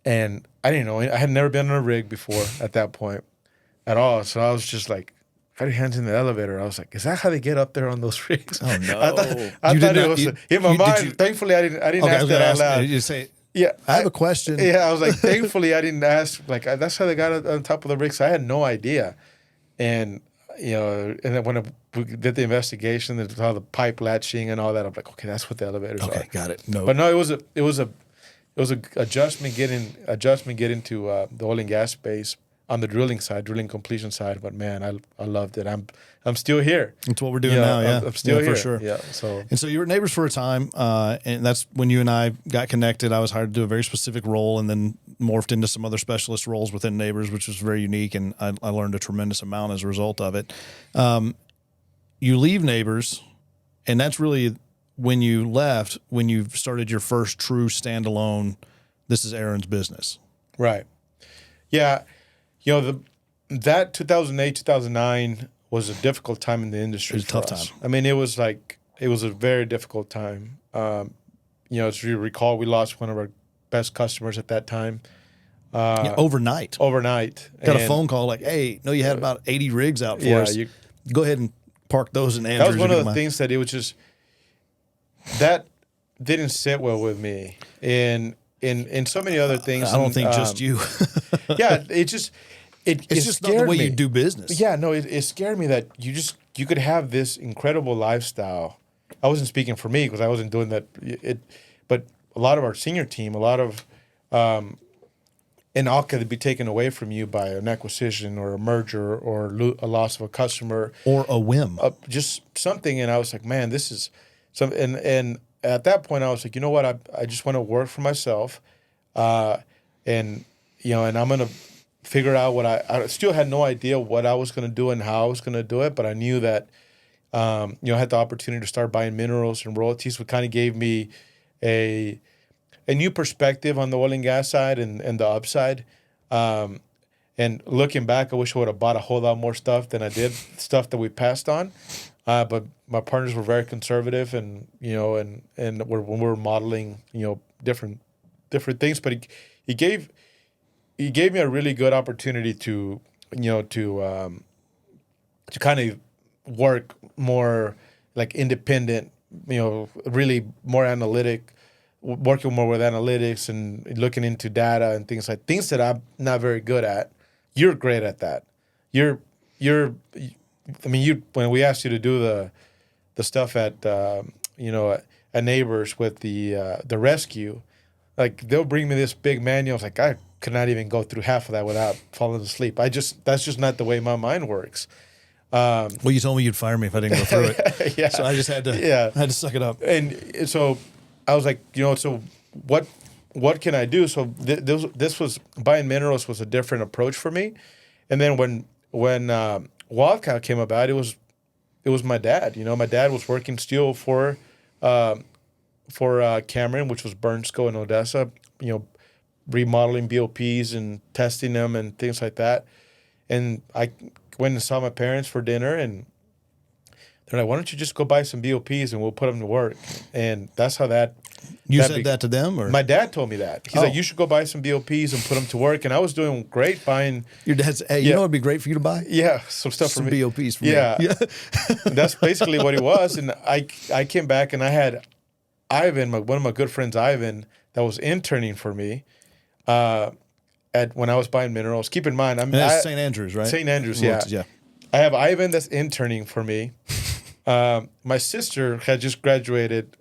and I didn't know. I had never been on a rig before at that point. At all, so I was just like, got your hands in the elevator. I was like, is that how they get up there on those rigs? Oh no! I thought it was in my mind. Thankfully, I didn't ask that out loud. You say, yeah, I have a question. Yeah, I was like, thankfully, I didn't ask. Like, that's how they got on top of the rigs. I had no idea, and and then when we did the investigation, there was all the pipe latching and all that. I'm like, okay, that's what the elevators are. Okay, got it. No, but no, it was a adjustment getting to the oil and gas space. On the drilling completion side, but man, I loved it. I'm still here. That's what we're doing now. Yeah, I'm still here for sure. Yeah. So you were Neighbors for a time, and that's when you and I got connected. I was hired to do a very specific role, and then morphed into some other specialist roles within Neighbors, which was very unique, and I learned a tremendous amount as a result of it. you leave Neighbors, and that's really when you left, when you started your first true standalone, this is Aron's business. Right. Yeah. You know, that 2008, 2009 was a difficult time in the industry. It was a tough time. I mean, it was a very difficult time. You know, as you recall, we lost one of our best customers at that time. Overnight. Got a phone call like, hey, no, you had about 80 rigs out for us. Go ahead and park those in Andrews. That was one of the things that it was just, that didn't sit well with me. And so many other things. I don't think just you. Yeah, it's just not the way you do business. Yeah, no, it scared me that you could have this incredible lifestyle. I wasn't speaking for me because I wasn't doing that. But a lot of our senior team, a lot of, and all could be taken away from you by an acquisition or a merger or a loss of a customer or a whim, just something. And I was like, man, this is something. And at that point, I was like, you know what? I just want to work for myself, and you know, and I'm gonna figure out what I still had no idea what I was gonna do and how I was gonna do it, but I knew that. You know, I had the opportunity to start buying minerals and royalties, which kind of gave me a new perspective on the oil and gas side and the upside. And looking back, I wish I would have bought a whole lot more stuff than I did, stuff that we passed on. But my partners were very conservative, and you know, and when we were modeling, you know, different things. But he gave me a really good opportunity to, you know, to kind of work more like independent, you know, really more analytic, working more with analytics and looking into data and things that I'm not very good at. You're great at that. I mean, when we asked you to do the stuff at you know, at Neighbors with the rescue, like they'll bring me this big manual. I was like, I could not even go through half of that without falling asleep. That's just not the way my mind works. Well, you told me you'd fire me if I didn't go through it. Yeah. So I just had to suck it up. And so I was like, you know, so what can I do? So this was, buying minerals was a different approach for me. And then when Wildcat came about, it was my dad. You know, my dad was working steel for Cameron, which was Bernsko in Odessa, you know, remodeling BOPs and testing them and things like that. And I went and saw my parents for dinner, and they're like, why don't you just go buy some BOPs and we'll put them to work? And that's how that... You said that to them? Or? My dad told me that. He's like, you should go buy some BOPs and put them to work. And I was doing great buying... Your dad's, hey, you know what would be great for you to buy? Yeah, some stuff for me. BOPs for me. Yeah. That's basically what it was. And I came back and I had Ivan, one of my good friends, Ivan, that was interning for me when I was buying minerals. Keep in mind, that's St. Andrews, right? St. Andrews, yeah. I have Ivan that's interning for me. My sister had just graduated.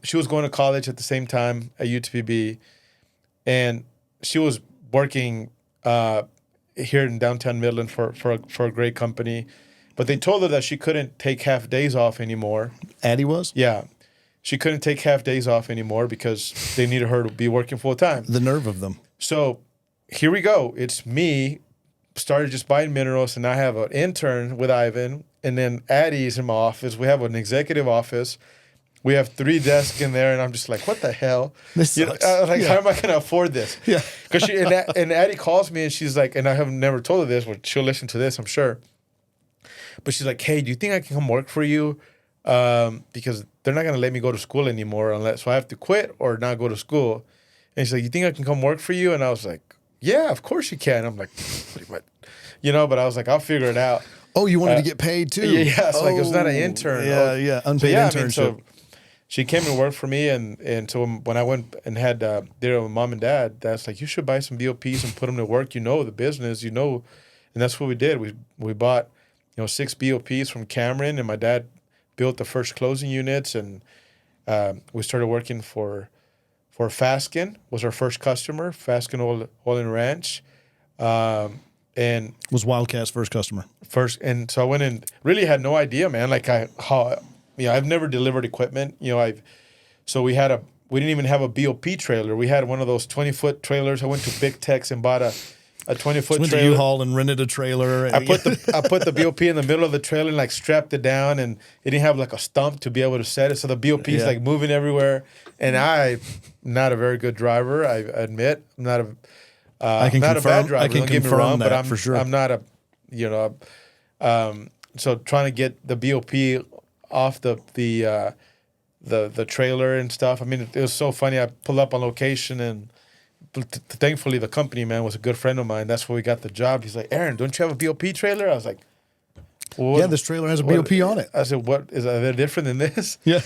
She was going to college at the same time at UTPB, and she was working here in downtown Midland for a great company. But they told her that she couldn't take half days off anymore. Addie was? Yeah. She couldn't take half days off anymore because they needed her to be working full time. The nerve of them. So here we go. It's me, started just buying minerals, and I have an intern with Ivan, and then Addie's in my office. We have an executive office. We have 3 desks in there, and I'm just like, what the hell? This sucks. How am I going to afford this? Yeah. Because and Addie calls me, and she's like, and I have never told her this, but she'll listen to this, I'm sure. But she's like, hey, do you think I can come work for you? Because they're not going to let me go to school anymore so I have to quit or not go to school. And she's like, you think I can come work for you? And I was like, yeah, of course you can. I'm like, what? You know, but I was like, I'll figure it out. Oh, you wanted to get paid too? Yeah, so like, it was not an intern. Unpaid internship. So she came and worked for me, and so when I went and had dinner with mom and dad, that's like, you should buy some BOPs and put them to work. You know the business, you know, and that's what we did. We bought, 6 BOPs from Cameron, and my dad built the first closing units, and we started working for Fasken, was our first customer, Fasken Oil and Ranch. And was Wildcat's first customer. And so I went and really had no idea, man. Like I've never delivered equipment. We didn't even have a BOP trailer. We had one of those 20-foot trailers. I went to Big Tex and bought a 20-foot went to trailer. U-Haul and rented a trailer. I put the BOP in the middle of the trailer and like strapped it down, and it didn't have like a stump to be able to set it, so the BOP is like moving everywhere. And I'm not a very good driver, I admit. I'm not a not a bad driver. Don't get me wrong, but I'm for sure. I'm not a so trying to get the BOP off the trailer and stuff. I mean, it was so funny. I pulled up on location, and thankfully the company man was a good friend of mine. That's where we got the job. He's like, Aaron, don't you have a BOP trailer? I was like, yeah, this trailer has a BOP on it. I said, what are they different than this? Yeah.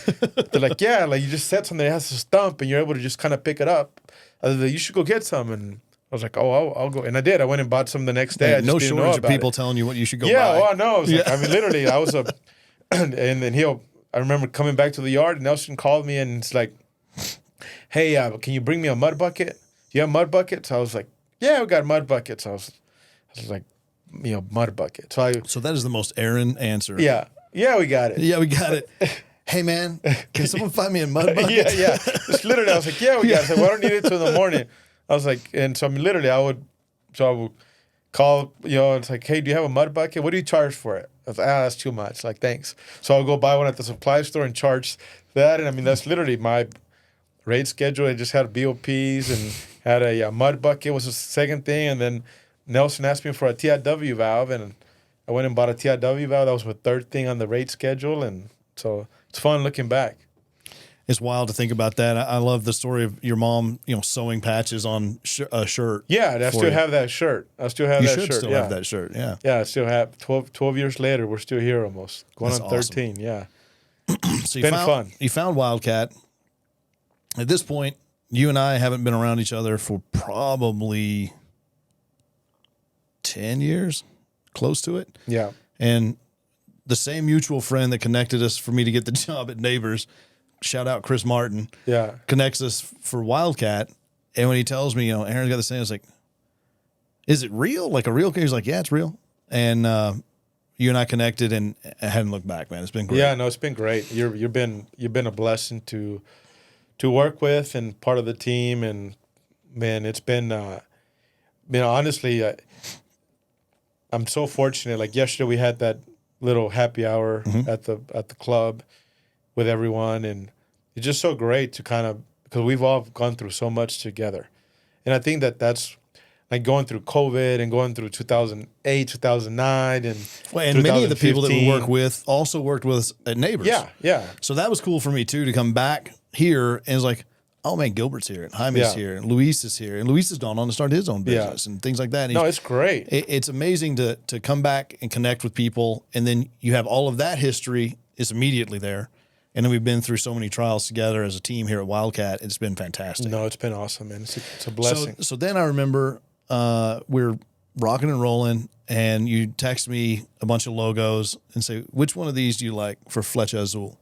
They're like, yeah, like you just set something that has a stump and you're able to just kind of pick it up. I was like, you should go get some. And I was like, oh, I'll go. And I did. I went and bought some the next day. I just no didn't know shortage of about people it. telling you what you should go buy. Yeah, oh, I know. I was like, I mean, literally, I was and then I remember coming back to the yard, and Nelson called me, and it's like, hey, can you bring me a mud bucket? Do you have mud buckets? I was like, yeah, we got mud buckets. I was like, mud bucket. So that is the most Aron answer. Yeah, we got it. Yeah, we got it. Hey, man, can someone find me a mud bucket? yeah. Just literally, I was like, yeah, we got it. I said, well, I don't need it till in the morning. I was like, and so I mean, literally, I would call, it's like, hey, do you have a mud bucket? What do you charge for it? I was like, that's too much. Like, thanks. So I'll go buy one at the supply store and charge that. And I mean, that's literally my rate schedule. I just had BOPs and had a mud bucket was the second thing. And then Nelson asked me for a TIW valve, and I went and bought a TIW valve. That was the third thing on the rate schedule. And so it's fun looking back. It's wild to think about that. I love the story of your mom, sewing patches on a shirt. Yeah, I still have that shirt. I still have that shirt. You should still have that shirt, yeah. Yeah, I still have 12 years later. We're still here almost. Going on 13, awesome. Yeah. So been fun. You found Wildcat. At this point, you and I haven't been around each other for probably 10 years, close to it. Yeah. And the same mutual friend that connected us for me to get the job at Neighbors, shout out Chris Martin, connects us for Wildcat. And when he tells me, Aaron's got this thing, I was like, is it real? Like a real case? He's like, yeah, it's real. And you and I connected, and I hadn't looked back, man. It's been great. Yeah, no, it's been great. You've been a blessing to work with and part of the team. And man, it's been, honestly, I'm so fortunate. Like yesterday we had that little happy hour at the club with everyone, and it's just so great to kind of, because we've all gone through so much together. And I think that's like going through COVID and going through 2008, 2009, and many of the people that we work with also worked with us at Neighbors. Yeah. So that was cool for me too, to come back here, and it's like, oh man, Gilbert's here, and Jaime's here, and Luis is here, and Luis has gone on to start his own business and things like that. And it's great. It's amazing to come back and connect with people, and then you have all of that history is immediately there. And then we've been through so many trials together as a team here at Wildcat. It's been fantastic. No, it's been awesome, man. It's a blessing. So then I remember we're rocking and rolling, and you text me a bunch of logos and say, which one of these do you like for Flecha Azul?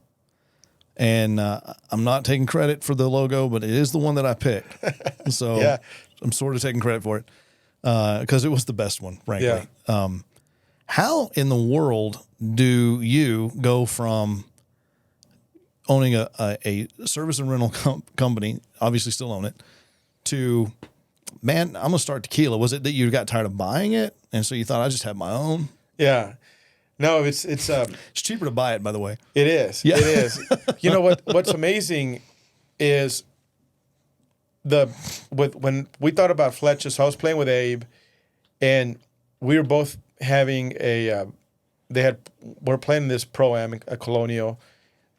And I'm not taking credit for the logo, but it is the one that I picked. So I'm sort of taking credit for it because it was the best one, frankly. Yeah. How in the world do you go from owning a service and rental company, obviously still own it, to, man, I'm going to start tequila? Was it that you got tired of buying it, and so you thought, I just have my own? Yeah. No, it's cheaper to buy it, by the way. It is. Yeah. It is. You know what's amazing is when we thought about Fletch, so I was playing with Abe, and we were both having we're playing this Pro-Am at Colonial,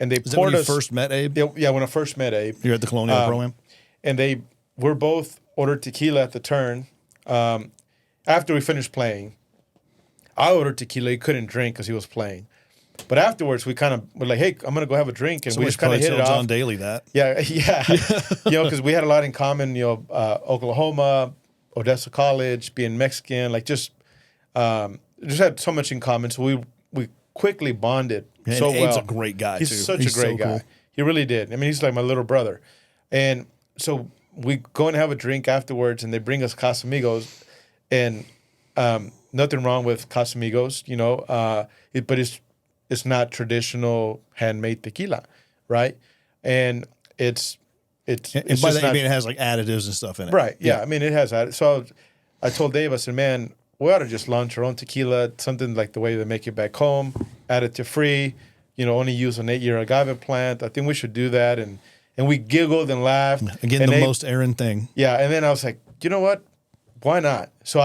and they poured us. First met Abe? Yeah, when I first met Abe. You're at the Colonial Pro-Am? And we're both ordered tequila at the turn. After we finished playing, I ordered tequila. He couldn't drink because he was playing. But afterwards, we kind of were like, hey, I'm going to go have a drink. And we just kind of hit it off. John Daly that. Yeah. Because we had a lot in common, Oklahoma, Odessa College, being Mexican, like just had so much in common. So we quickly bonded so well. Abe's a great guy, too. He's such a great guy. Cool. He really did. I mean, he's like my little brother. And so we go and have a drink afterwards, and they bring us Casamigos. And nothing wrong with Casamigos, but it's not traditional handmade tequila, right? And it's by that, I mean, it has like additives and stuff in it. Right, yeah. I mean, it has additives. So I told Dave, I said, man, we ought to just launch our own tequila, something like the way they make it back home, additive free, only use an 8-year agave plant. I think we should do that. And we giggled and laughed. Again, and the most Aron thing. Yeah. And then I was like, you know what? Why not? So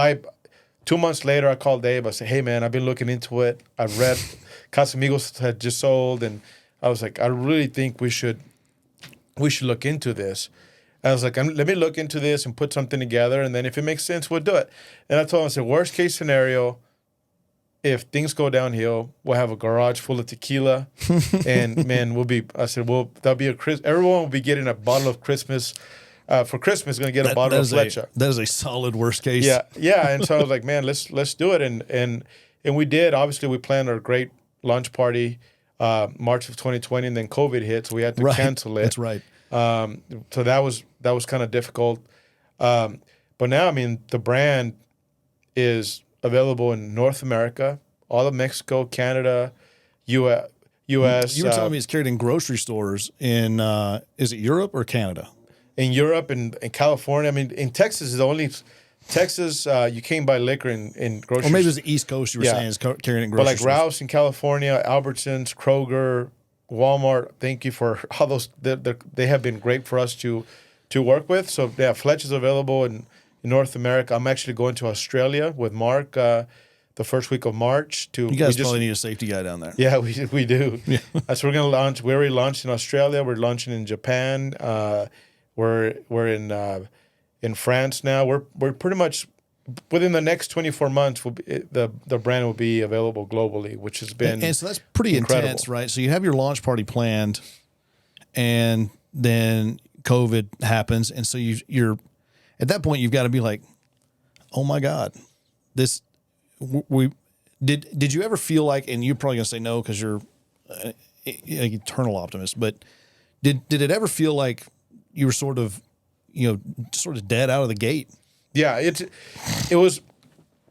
2 months later, I called Dave. I said, hey, man, I've been looking into it. I read Casamigos had just sold. And I was like, I really think we should look into this. I was like, let me look into this and put something together, and then if it makes sense, we'll do it. And I told him, I said, worst case scenario, if things go downhill, we'll have a garage full of tequila, and man, that'll be everyone will be getting a bottle of Christmas. For Christmas, going to get a bottle of Flecha. That is a solid worst case. Yeah. And so I was like, man, let's do it, and we did. Obviously, we planned our great launch party, March of 2020, and then COVID hit, so we had to cancel it. That's right. So that was kind of difficult. But now, I mean, the brand is available in North America, all of Mexico, Canada, U.S. You were telling me it's carried in grocery stores in, is it Europe or Canada? In Europe and in California. I mean, in Texas is the only Texas you can't buy liquor in grocery stores. Or maybe it's the East Coast you were saying is carrying in grocery stores. But like Rouse in California, Albertsons, Kroger, Walmart, thank you for all those. They have been great for us to work with. So yeah, Fletch is available in North America. I'm actually going to Australia with Mark the first week of March. You guys probably need a safety guy down there. Yeah, we do. Yeah. So we're going to launch. We already launched in Australia. We're launching in Japan. We're in France now. We're pretty much within the next 24 months, the brand will be available globally, which has been and so that's pretty incredible. Intense, right? So you have your launch party planned, and then COVID happens, and so you're at that point you've got to be like, oh my God, this we did you ever feel like, and you're probably gonna say no because you're an eternal optimist, but did it ever feel like you were sort of dead out of the gate? Yeah, it was.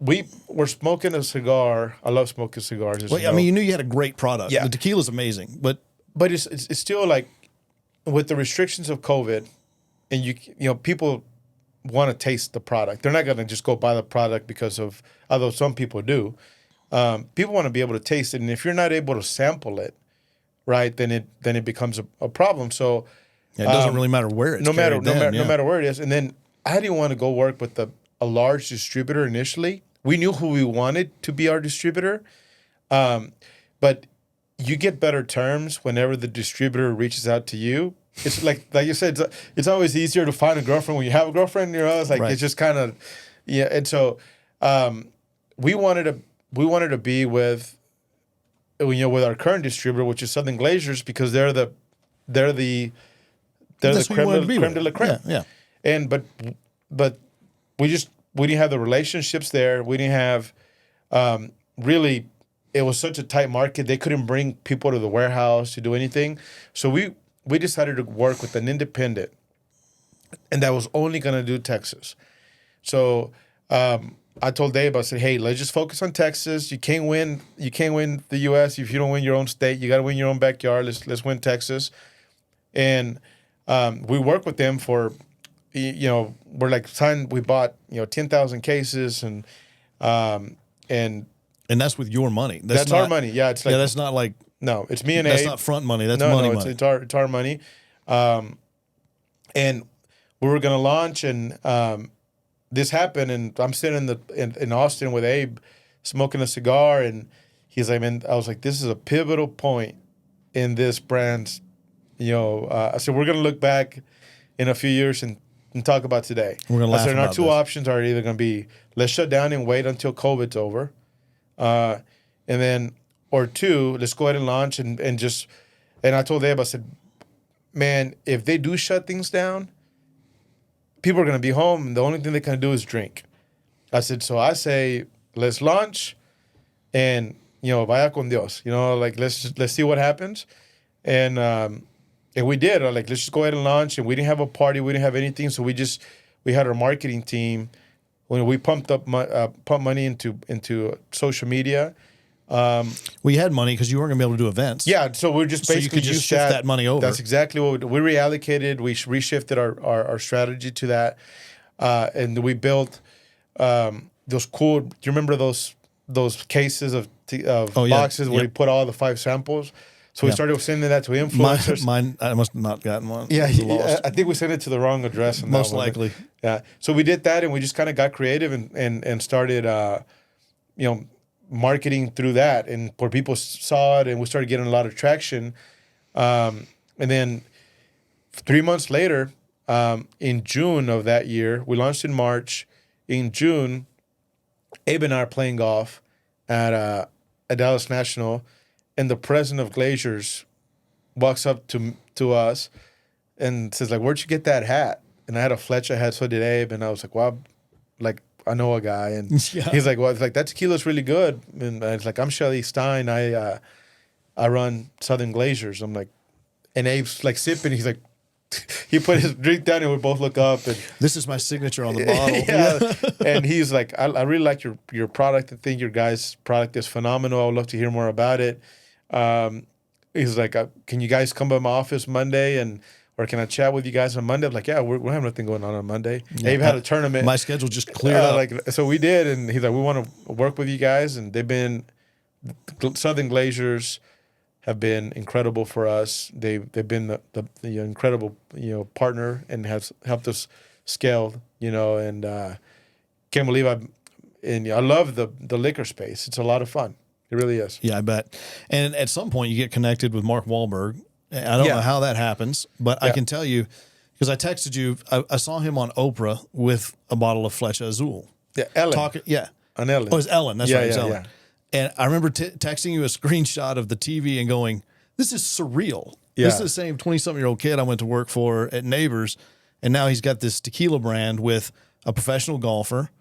We were smoking a cigar. I love smoking cigars. Well, I mean, you knew you had a great product. Yeah. The tequila's amazing, but it's still like with the restrictions of COVID, and people want to taste the product. They're not going to just go buy the product because of, although some people do. People want to be able to taste it, and if you're not able to sample it, right, then it becomes a problem. So it doesn't really matter where it's no matter where it is, and then. I didn't want to go work with a large distributor initially. We knew who we wanted to be our distributor, but you get better terms whenever the distributor reaches out to you. It's like you said, it's always easier to find a girlfriend when you have a girlfriend. It's like It's just kind of And so we wanted to be with with our current distributor, which is Southern Glazers, because they're the creme de la creme. Yeah. And but we didn't have the relationships there. We didn't have really. It was such a tight market. They couldn't bring people to the warehouse to do anything. So we decided to work with an independent, and that was only going to do Texas. So I told Dave, I said, hey, let's just focus on Texas. You can't win the U.S. if you don't win your own state. You got to win your own backyard. Let's win Texas. And we worked with them for. We're like we bought 10,000 cases and that's with your money. That's our money. Yeah, it's like that's not like no, it's me and that's Abe. not front money. That's money. It's our money. And we were gonna launch, and this happened, and I'm sitting in Austin with Abe, smoking a cigar, and he's like, man, I was like, this is a pivotal point in this brand's. I said we're gonna look back in a few years and talk about today. We're gonna laugh about our two options are either going to be let's shut down and wait until COVID's over, and then or two, let's go ahead and launch and I told Abe, I said, man, if they do shut things down, people are going to be home and the only thing they can do is drink. I said, so I say let's launch, and vaya con Dios, let's see what happens, and we did. Let's just go ahead and launch. And we didn't have a party. We didn't have anything. So we had our marketing team. When we pumped money into social media. We had money because you weren't going to be able to do events. Yeah. So we're just basically so you could just shift that money over. That's exactly what we reallocated. We reshifted our strategy to that, and we built those cool. Do you remember those cases of Oh, yeah. boxes where you put all the 5 samples? So we started sending that to influencers. Mine, I must have not gotten one. Yeah, It was lost. I think we sent it to the wrong address. On Most that one. likely. Yeah. So we did that, and we just kind of got creative and started, marketing through that, and where people saw it, and we started getting a lot of traction. And then 3 months later, in June of that year, we launched in March. In June, Abe and I are playing golf at Dallas National, and the president of Glaciers walks up to us and says, like, "Where'd you get that hat?" And I had a Fletch hat, so did Abe, and I was like, "Well, like, I know a guy," and he's like, "Well, it's like that tequila's really good," and it's like, "I'm Shelly Stein. I run Southern Glaciers." I'm like, and Abe's like sipping. He's like, he put his drink down, and we both look up, and this is my signature on the bottle. And he's like, I really like your product. I think your guys' product is phenomenal. I would love to hear more about it. He's like, can you guys come by my office Monday, or can I chat with you guys on Monday? I'm like, yeah, we have nothing going on Monday. Yeah, Abe had a tournament. My schedule just cleared up. So we did, and he's like, we want to work with you guys, and they've been Southern Glaciers have been incredible for us. They've been the incredible partner, and has helped us scale. And can't believe I love the liquor space. It's a lot of fun. It really is. Yeah, I bet. And at some point, you get connected with Mark Wahlberg. I don't know how that happens, but I can tell you, because I texted you, I saw him on Oprah with a bottle of Flecha Azul. Yeah, Ellen. On Ellen. Oh, it was Ellen. That's right, it was Ellen. Yeah. And I remember texting you a screenshot of the TV and going, this is surreal. Yeah. This is the same 20-something-year-old kid I went to work for at Neighbors, and now he's got this tequila brand with a professional golfer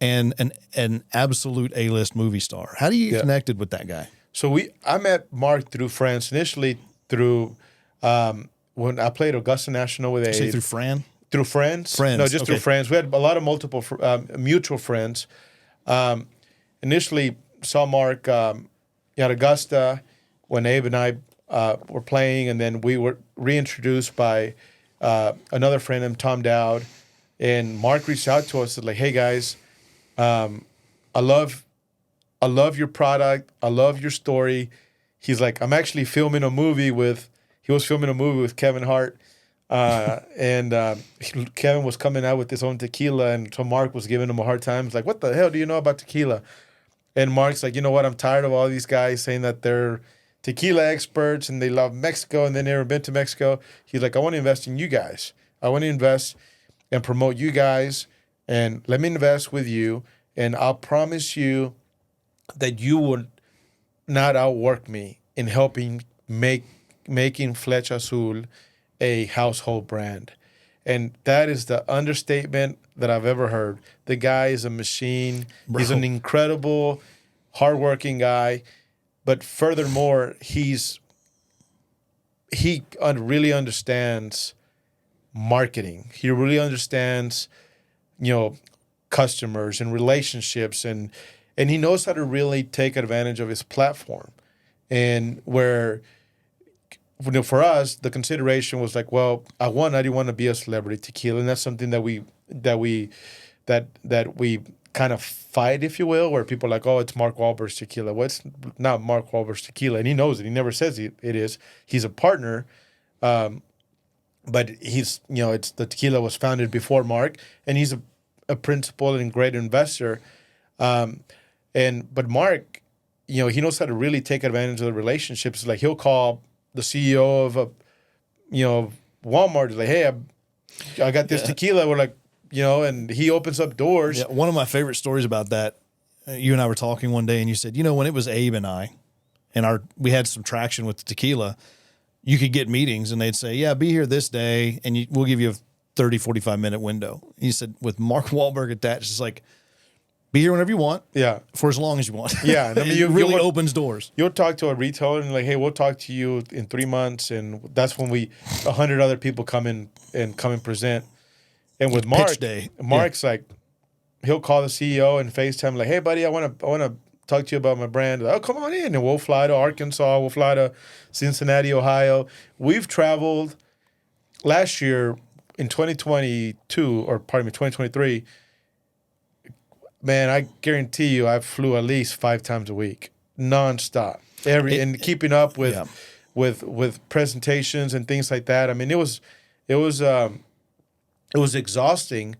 and an absolute A-list movie star. How do you get connected with that guy? So I met Mark through friends, initially through when I played Augusta National with Abe. Say through Fran? Through friends? Friends. No, just through friends. We had a lot of multiple mutual friends. Initially saw Mark at Augusta when Abe and I were playing, and then we were reintroduced by another friend named Tom Dowd. And Mark reached out to us and like, hey guys, I love your product. I love your story. He's like, he was filming a movie with Kevin Hart. And Kevin was coming out with his own tequila, and so Mark was giving him a hard time. He's like, what the hell do you know about tequila? And Mark's like, you know what? I'm tired of all these guys saying that they're tequila experts and they love Mexico and they never been to Mexico. He's like, I want to invest in you guys. I want to invest and promote you guys, and let me invest with you, and I'll promise you that you will not outwork me in helping making Flecha Azul a household brand. And that is the understatement that I've ever heard. The guy is a machine. Bro. He's an incredible, hardworking guy. But furthermore, he really understands marketing. He really understands, customers and relationships, and he knows how to really take advantage of his platform. And where, for us, the consideration was like, well, I didn't want to be a celebrity tequila, and that's something that we kind of fight, if you will, where people are like, oh, it's Mark Wahlberg's tequila. Well, it's not Mark Wahlberg's tequila, and he knows it. He never says it is. He's a partner, but he's, it's the tequila was founded before Mark, and he's a principal and great investor. But Mark, he knows how to really take advantage of the relationships. Like he'll call the CEO of Walmart, like, hey, I got this tequila. We're like, and he opens up doors. Yeah, one of my favorite stories about that, you and I were talking one day, and you said, when it was Abe and I, and we had some traction with the tequila, you could get meetings, and they'd say, yeah, be here this day, and we'll give you a 30, 45-minute window. And you said, with Mark Wahlberg attached, it's just like, be here whenever you want. Yeah. For as long as you want. Yeah. I mean, it really opens doors. You'll talk to a retailer and like, hey, we'll talk to you in 3 months. And that's when 100 other people come and present. And with Mark, Mark's like, he'll call the CEO and FaceTime like, hey, buddy, I want to talk to you about my brand. Oh, come on in. And we'll fly to Arkansas. We'll fly to Cincinnati, Ohio. We've traveled last year in 2023, man, I guarantee you, I flew at least 5 times a week, nonstop. And keeping up with Yeah. with presentations and things like that. I mean, it was exhausting,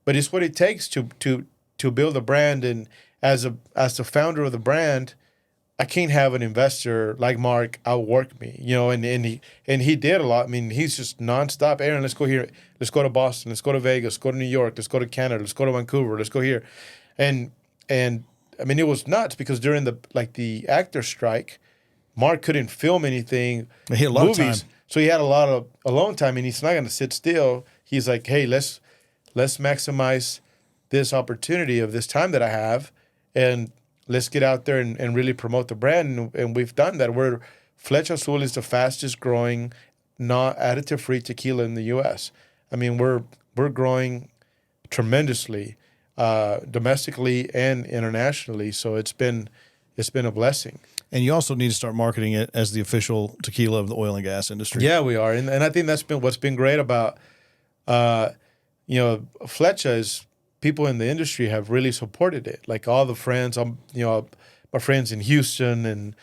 but it's what it takes to build a brand. And as the founder of the brand, I can't have an investor like Mark outwork me, you know. And he did a lot. I mean, he's just nonstop. Aaron, let's go here. Let's go to Boston. Let's go to Vegas. Go to New York. Let's go to Canada. Let's go to Vancouver. Let's go here. And I mean, it was nuts because during the actor strike, Mark couldn't film anything. He had a lot of time. So he had a lot of alone time, and he's not going to sit still. He's like, hey, let's maximize this opportunity of this time that I have, and let's get out there and really promote the brand. And we've done that. Flecha Azul is the fastest growing, not additive-free tequila in the U.S. I mean, we're growing tremendously, domestically and internationally. So it's been a blessing. And you also need to start marketing it as the official tequila of the oil and gas industry. Yeah, we are, and I think that's been what's been great about, Flecha is people in the industry have really supported it. Like all the friends, my friends in Houston and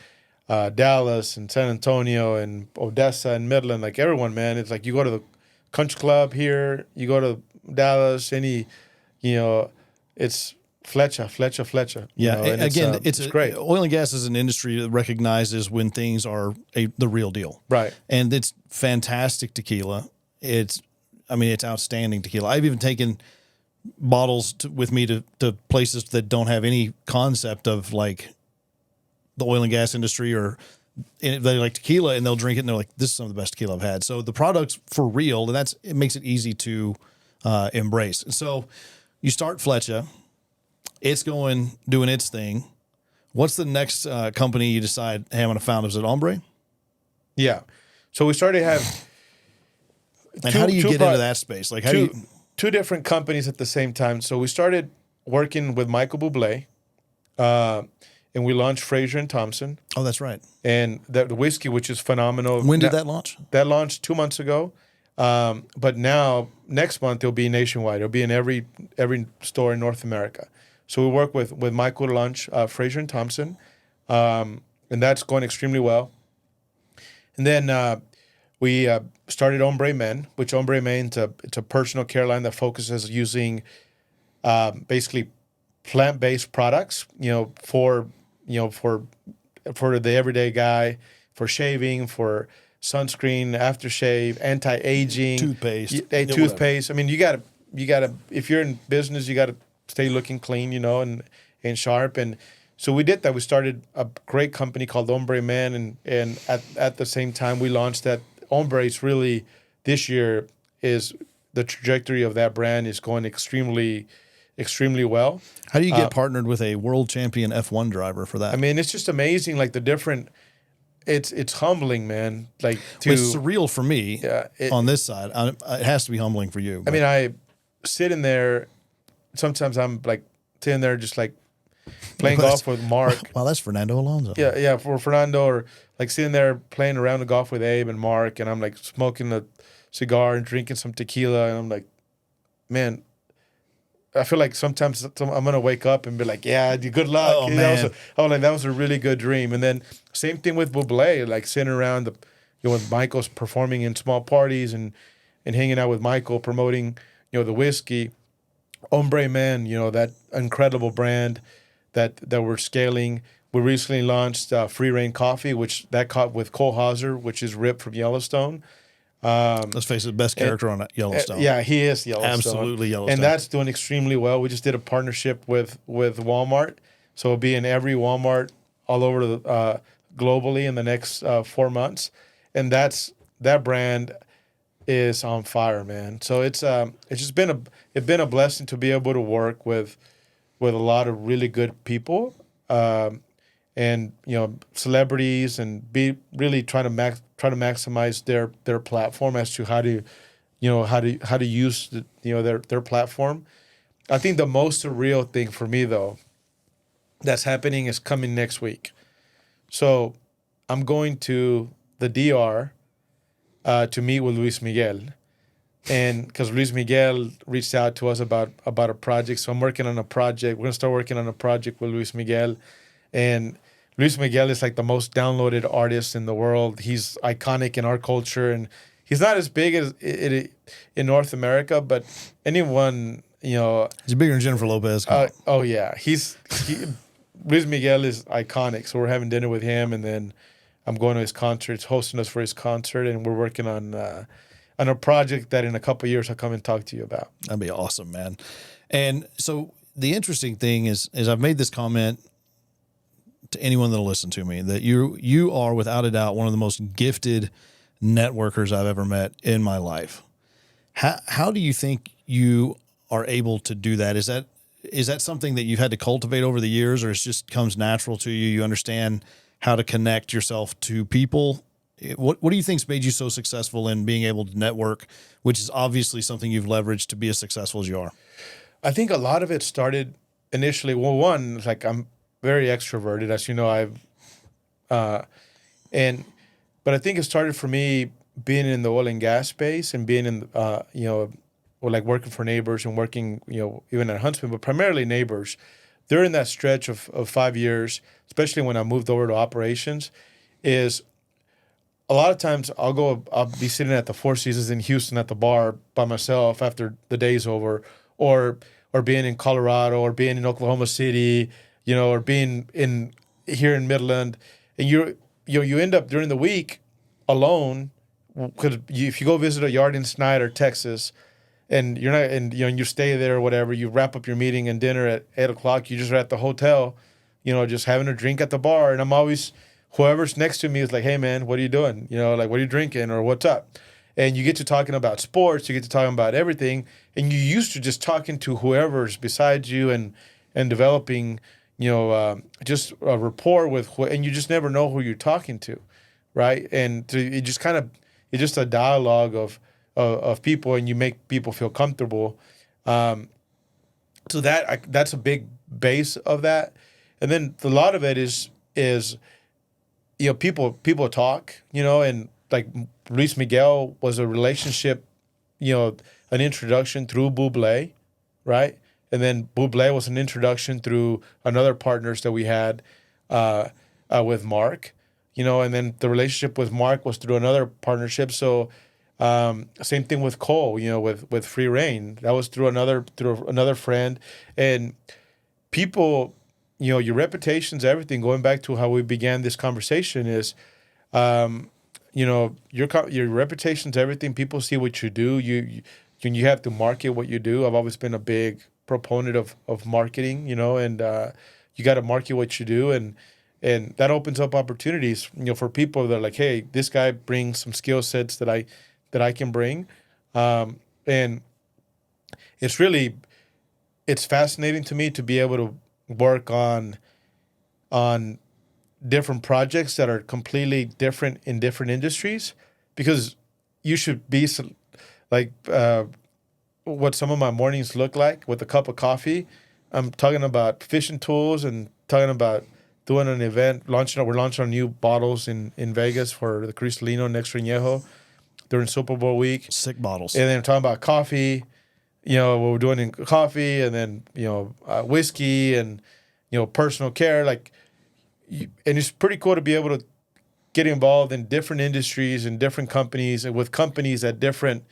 Dallas and San Antonio and Odessa and Midland, like everyone, man. It's like you go to the country club here, you go to Dallas, it's Flecha. Yeah, and again, it's great. Oil and gas is an industry that recognizes when things are the real deal. Right. And it's fantastic tequila. It's outstanding tequila. I've even taken bottles with me to places that don't have any concept of like the oil and gas industry, or they like tequila and they'll drink it and they're like, this is some of the best tequila I've had. So the product's for real, and it makes it easy to embrace. And so you start Flecha. It's doing its thing. What's the next company you decide, hey, I'm going to found? Is it Hombre? Yeah. So we started to have. And how do you get into that space? Like two different companies at the same time. So we started working with Michael Bublé, and we launched Fraser and Thompson. Oh, that's right. And the whiskey, which is phenomenal. When did that launch? That launched 2 months ago. But now, next month, it'll be nationwide. It'll be in every store in North America. So we work with Michael to launch Fraser and Thompson, and that's going extremely well. And then we started Hombre Men, which Hombre Men, it's a personal care line that focuses using basically plant-based products, for the everyday guy, for shaving, for sunscreen, aftershave, anti-aging, toothpaste. Toothpaste. I mean, you gotta if you're in business, you gotta stay looking clean, and sharp. And so we did that. We started a great company called Hombre Man, and at the same time we launched that. Hombre is really, this year, is the trajectory of that brand is going extremely, extremely well. How do you get partnered with a world champion F1 driver for that? I mean, it's just amazing, like the different. It's humbling, man. Like it's surreal for me. Yeah, on this side, it has to be humbling for you. I mean, I sit in there. Sometimes I'm like sitting there just like playing golf with Mark. Wow, that's Fernando Alonso. Yeah, for Fernando, or like sitting there playing around the golf with Abe and Mark, and I'm like smoking a cigar and drinking some tequila, and I'm like, man, I feel like sometimes I'm gonna wake up and be like, yeah, good luck. Oh, man. Like that was a really good dream. And then same thing with Bublé, like sitting around with Michael's performing in small parties and hanging out with Michael, promoting the whiskey. Hombre Man, that incredible brand that we're scaling. We recently launched Free Reign Coffee, which that caught with Cole Hauser, which is Rip from Yellowstone. Let's face it, best character on Yellowstone. Yeah, he is Yellowstone. Absolutely Yellowstone. And that's doing extremely well. We just did a partnership with Walmart. So it'll be in every Walmart all over globally in the next 4 months. And that brand is on fire, man. So it's just been a blessing to be able to work with a lot of really good people, and celebrities, and be really trying to maximize their platform as to how to use their platform. I think the most surreal thing for me though that's happening is coming next week. So I'm going to the DR to meet with Luis Miguel. and because Luis Miguel reached out to us about a project. So I'm working on a project. We're gonna start working on a project with Luis Miguel, and Luis Miguel is like the most downloaded artist in the world. He's iconic in our culture, and he's not as big as it in North America, but anyone, He's bigger than Jennifer Lopez. oh yeah, Luis Miguel is iconic. So we're having dinner with him, and then I'm going to his concert. He's hosting us for his concert, and we're working on a project that in a couple of years I'll come and talk to you about. That'd be awesome, man. And so the interesting thing is I've made this comment to anyone that'll listen to me, that you are without a doubt one of the most gifted networkers I've ever met in my life. How do you think you are able to do that? Is that something that you've had to cultivate over the years, or it just comes natural to you? You understand how to connect yourself to people. What do you think's made you so successful in being able to network, which is obviously something you've leveraged to be as successful as you are? I think a lot of it started initially. Well, one, like I'm very extroverted, as you know. But I think it started for me being in the oil and gas space and being in, or like working for neighbors and working, even at Huntsman, but primarily neighbors. During that stretch of 5 years, especially when I moved over to operations, is a lot of times I'll be sitting at the Four Seasons in Houston at the bar by myself after the day's over, or being in Colorado, or being in Oklahoma City, or being here in Midland, and you end up during the week alone, because if you go visit a yard in Snyder, Texas, and you're not, and you stay there or whatever, you wrap up your meeting and dinner at 8:00, you just are at the hotel, just having a drink at the bar, and I'm always, whoever's next to me is like, hey man, what are you doing? Like, what are you drinking, or what's up? And you get to talking about sports, you get to talking about everything, and you used to just talking to whoever's beside you and developing, just a rapport with, and you just never know who you're talking to, right? And it just it's just a dialogue of people, and you make people feel comfortable. So that's a big base of that, and then a lot of it is people talk, and like Luis Miguel was a relationship, an introduction through Bublé, right? And then Bublé was an introduction through another partners that we had with Mark, and then the relationship with Mark was through another partnership. So same thing with Cole, with Free Reign. That was through another friend. And people, your reputation's everything. Going back to how we began this conversation is, your reputation's everything. People see what you do. You have to market what you do. I've always been a big proponent of marketing, and you got to market what you do, and that opens up opportunities, for people that are like, hey, this guy brings some skill sets that I can bring, and it's fascinating to me to be able to work on different projects that are completely different in different industries, because you should be like what some of my mornings look like with a cup of coffee. I'm talking about fishing tools and talking about doing an event, we're launching our new bottles in Vegas for the Cristalino next Añejo during Super Bowl week. Sick bottles. And then I'm talking about coffee, what we're doing in coffee, and then, whiskey, and, personal care. Like, and it's pretty cool to be able to get involved in different industries and different companies, and with companies at different,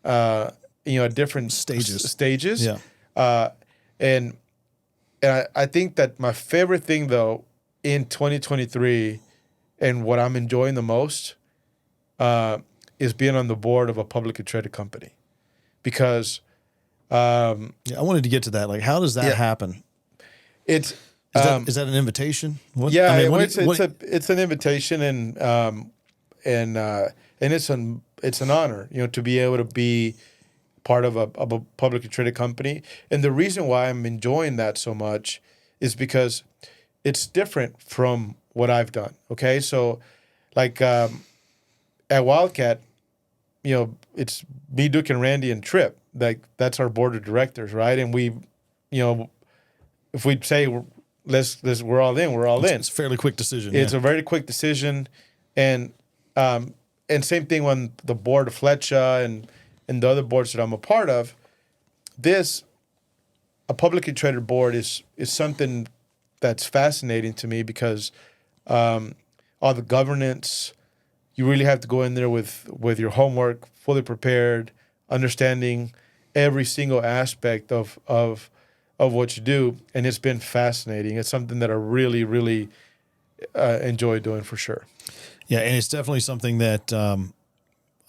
at different stages. Yeah. And I think that my favorite thing, though, in 2023, and what I'm enjoying the most, is being on the board of a publicly traded company, because I wanted to get to that. Like, how does that happen? Is that an invitation? It's an invitation, and it's an honor, to be able to be part of a publicly traded company. And the reason why I'm enjoying that so much is because it's different from what I've done. Okay, so like at Wildcat, it's me, Duke, and Randy, and Tripp. Like, that's our board of directors, right? And we, if we say we're all in, we're all in. It's a fairly quick decision. It's a very quick decision, and same thing on the board of Flecha, and and the other boards that I'm a part of, a publicly traded board is something that's fascinating to me because all the governance, you really have to go in there with your homework fully prepared, understanding every single aspect of what you do, and it's been fascinating. It's something that I really, really enjoy doing for sure. Yeah, and it's definitely something that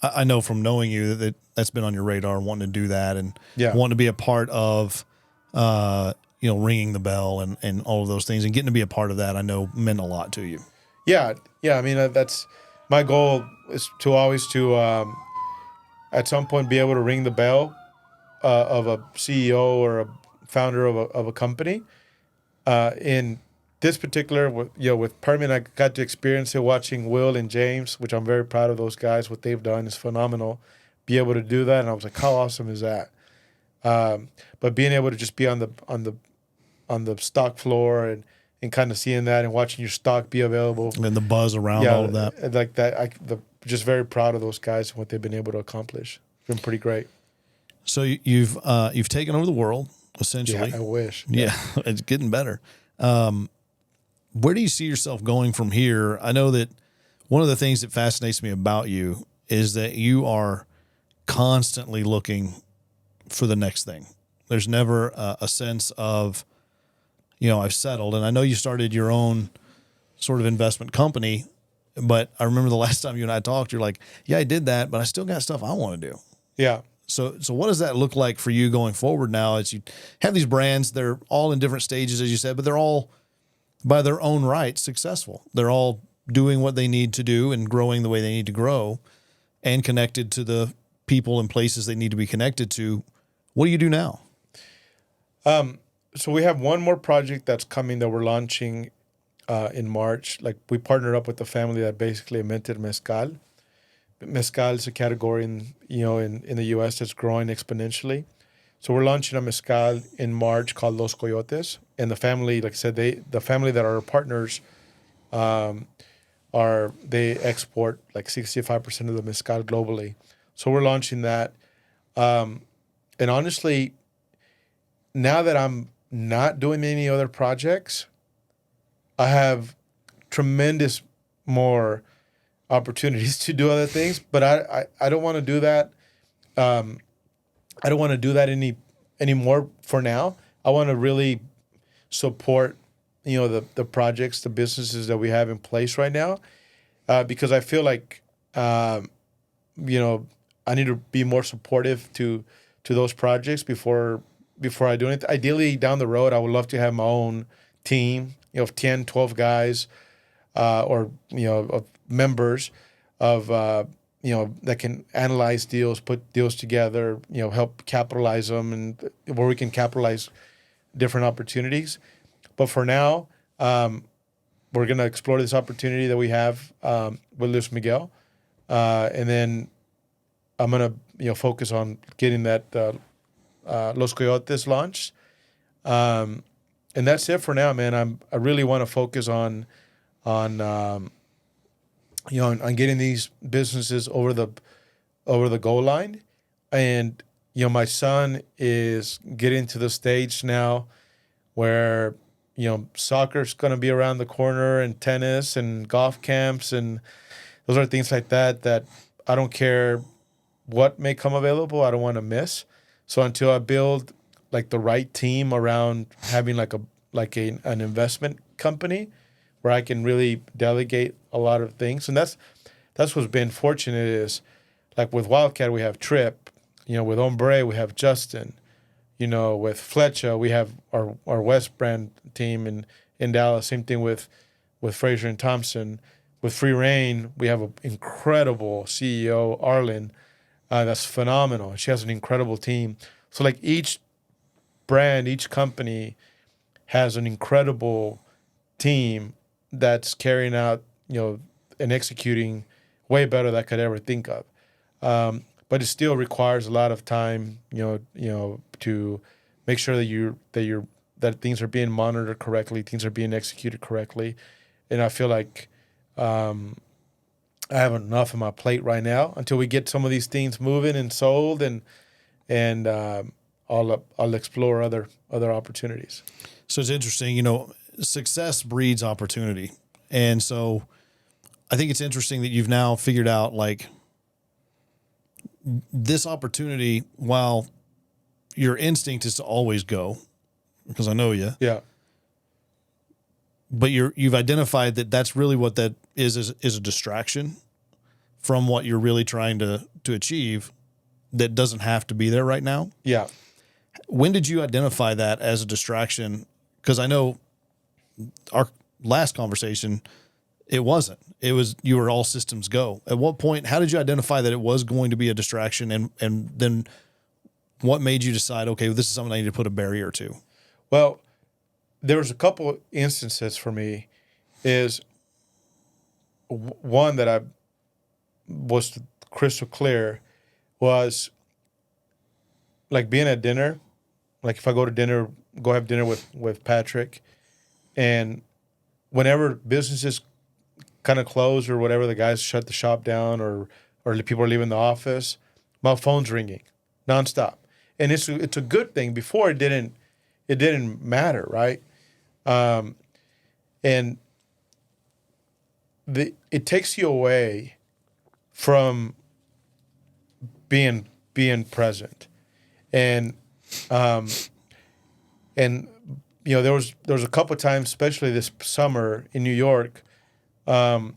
I know from knowing you that's been on your radar, wanting to do that and wanting to be a part of, ringing the bell and all of those things, and getting to be a part of that, I know meant a lot to you. Yeah. I mean, that's my goal is to always at some point be able to ring the bell of a CEO or a founder of a company. In this particular, with Permian, I got to experience it watching Will and James, which I'm very proud of those guys. What they've done is phenomenal. Be able to do that, and I was like, how awesome is that? But being able to just be on the stock floor and kind of seeing that and watching your stock be available and the buzz around all of that, like that, just very proud of those guys and what they've been able to accomplish. It's been pretty great. So you've taken over the world essentially. Yeah, I wish. Yeah, it's getting better. Where do you see yourself going from here? I know that one of the things that fascinates me about you is that you are constantly looking for the next thing. There's never a sense of, I've settled. And I know you started your own sort of investment company, but I remember the last time you and I talked, you're like, yeah, I did that, but I still got stuff I want to do. Yeah. So what does that look like for you going forward now as you have these brands? They're all in different stages, as you said, but they're all by their own right successful. They're all doing what they need to do and growing the way they need to grow and connected to the people and places they need to be connected to. What do you do now? So we have one more project that's coming that we're launching in March. Like, we partnered up with the family that basically invented mezcal. Mezcal is a category in the U.S. that's growing exponentially. So we're launching a mezcal in March called Los Coyotes, and the family, like I said, the family that are our partners, they export like 65% of the mezcal globally. So we're launching that, and honestly, now that I'm not doing any other projects, I have tremendous more opportunities to do other things, but I don't want to do that. I don't want to do that anymore for now. I want to really support, the projects, the businesses that we have in place right now, because I feel like, I need to be more supportive to those projects before I do it. Ideally, down the road, I would love to have my own team, of 10, 12 guys, or of members of that can analyze deals, put deals together, help capitalize them, and where we can capitalize different opportunities. But for now, we're going to explore this opportunity that we have with Luis Miguel, and then I'm going to focus on getting that Los Coyotes launched, and that's it for now, man. I really want to focus on getting these businesses over the goal line. And, my son is getting to the stage now where, soccer's going to be around the corner, and tennis and golf camps. And those are things like that I don't care what may come available. I don't want to miss. So until I build like the right team around having an investment company where I can really delegate a lot of things. And that's what's been fortunate is, like, with Wildcat, we have Trip, with Hombre, we have Justin, with Flecha, we have our West brand team in Dallas. Same thing with Fraser and Thompson. With Free Reign, we have an incredible CEO, Arlen, that's phenomenal. She has an incredible team. So like each brand, each company has an incredible team that's carrying out, and executing way better than I could ever think of. But it still requires a lot of time, to make sure that things are being monitored correctly, things are being executed correctly. And I feel like I have enough on my plate right now until we get some of these things moving and sold, and I'll explore other opportunities. So it's interesting, success breeds opportunity. And so I think it's interesting that you've now figured out like this opportunity, while your instinct is to always go, because I know you. Yeah. But you've identified that that's really what that is a distraction from what you're really trying to achieve that doesn't have to be there right now. Yeah. When did you identify that as a distraction? Because I know our last conversation, it wasn't. It was you were all systems go. At what point, how did you identify that it was going to be a distraction? And then what made you decide, okay, this is something I need to put a barrier to? Well, there was a couple instances for me. Is one that I was crystal clear was like being at dinner. Like if I go have dinner with Patrick, and whenever businesses kind of close or whatever, the guys shut the shop down or the people are leaving the office, my phone's ringing nonstop, and it's a good thing. Before it didn't matter, right? And it takes you away from being present, and there was a couple of times, especially this summer in New York, where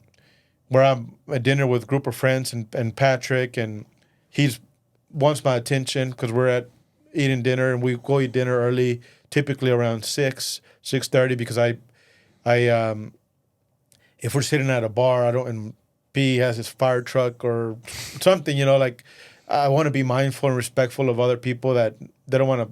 I'm at dinner with a group of friends and Patrick, and he's wants my attention because we're at eating dinner, and we go eat dinner early, typically around 6:30, because I if we're sitting at a bar, and P has his fire truck or something, like I want to be mindful and respectful of other people that they don't want a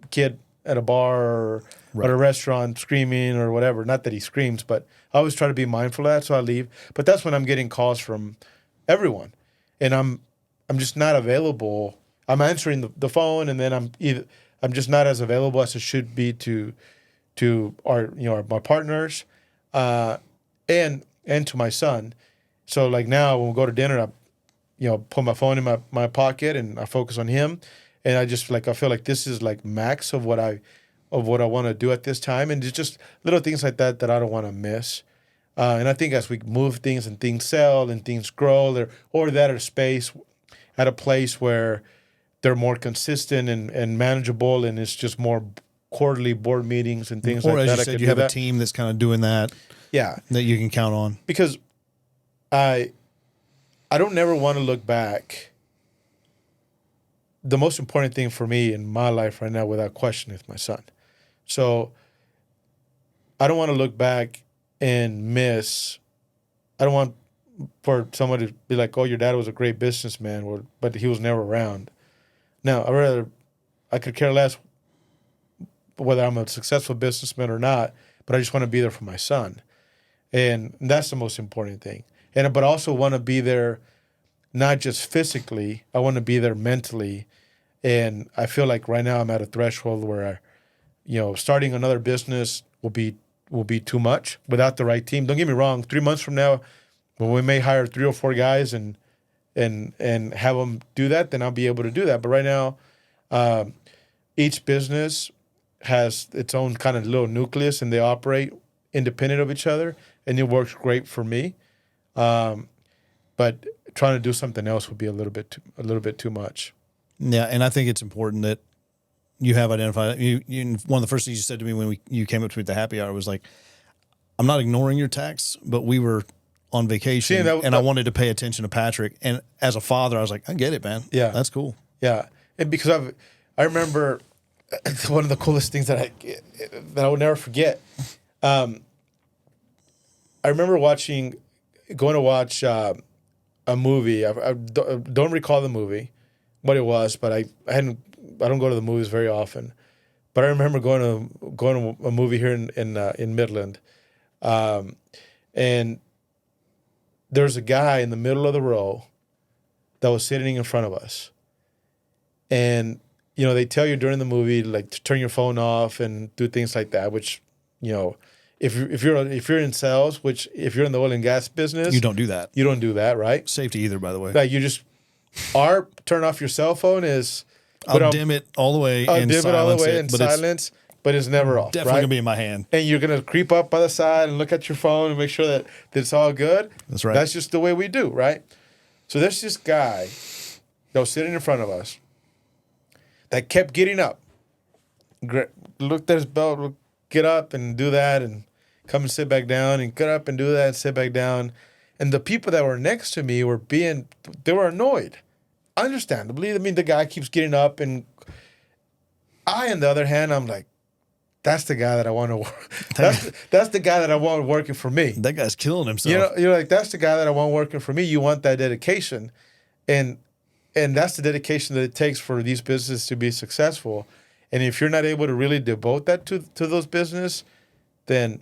kid at a bar or at a restaurant screaming or whatever. Not that he screams, but I always try to be mindful of that, so I leave. But that's when I'm getting calls from everyone, and I'm just not available. I'm answering the phone, and then I'm just not as available as I should be to my partners, and to my son. So like now when we go to dinner, I put my phone in my pocket and I focus on him, and I feel like this is like max of what I want to do at this time, and it's just little things like that I don't want to miss. And I think as we move things and things sell and things grow, or that are space at a place where they're more consistent and manageable, and it's just more quarterly board meetings and things like that. Or as you said, you have a team that's kind of doing that. Yeah, that you can count on. Because I don't never want to look back. The most important thing for me in my life right now, without question, is my son. So I don't want to look back and miss. I don't want for someone to be like, "Oh, your dad was a great businessman," but he was never around. Now, I could care less whether I'm a successful businessman or not, but I just want to be there for my son. And that's the most important thing. But I also want to be there, not just physically. I want to be there mentally. And I feel like right now I'm at a threshold where, starting another business will be too much without the right team. Don't get me wrong. 3 months from now, when we may hire 3 or 4 guys and have them do that, then I'll be able to do that. But right now, each business has its own kind of little nucleus, and they operate independent of each other, and it works great for me. But trying to do something else would be a little bit too much. Yeah, and I think it's important that you have identified. You one of the first things you said to me when you came up to me at the happy hour was like, "I'm not ignoring your texts, but we were on vacation, and I wanted to pay attention to Patrick." And as a father, I was like, "I get it, man. Yeah, that's cool." Yeah, and because I remember one of the coolest things that I will never forget. I remember going to watch a movie. I don't recall the movie, what it was, but I don't go to the movies very often. But I remember going to a movie here in Midland, and there's a guy in the middle of the row that was sitting in front of us, and they tell you during the movie like to turn your phone off and do things like that, which if you're in sales, which if you're in the oil and gas business, You don't do that. You don't do that, right? Safety either, by the way. Like you just turn off your cell phone is I'll dim it all the way and dim it all the silence way it, in but it's silence, but it's never off. definitely right? gonna be in my hand. And you're gonna creep up by the side and look at your phone and make sure that it's all good. That's right. That's just the way we do, right? So there's this guy that was sitting in front of us that kept getting up, looked at his belt, get up and do that, and come and sit back down, and get up and do that and sit back down. And the people that were next to me they were annoyed, understandably. I mean, the guy keeps getting up, and I, on the other hand, I'm like, that's the guy that I want to work. That's the guy that I want working for me. That guy's killing himself. You know, you're like, that's the guy that I want working for me. You want that dedication, and that's the dedication that it takes for these businesses to be successful. And if you're not able to really devote that to those business, then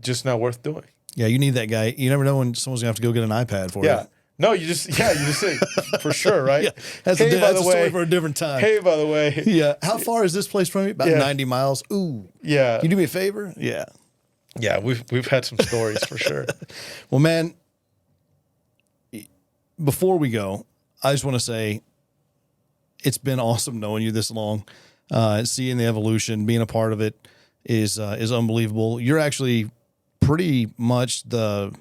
just not worth doing. Yeah, you need that guy. You never know when someone's gonna have to go get an iPad for Yeah. you. No, you just say for sure, right? Yeah, that's a story for a different time. Hey, by the way. Yeah. How far is this place from you? About 90 miles. Ooh. Yeah. Can you do me a favor? Yeah. Yeah, we've had some stories for sure. Well, man, before we go, I just want to say it's been awesome knowing you this long. Seeing the evolution, being a part of it is unbelievable. You're actually pretty much the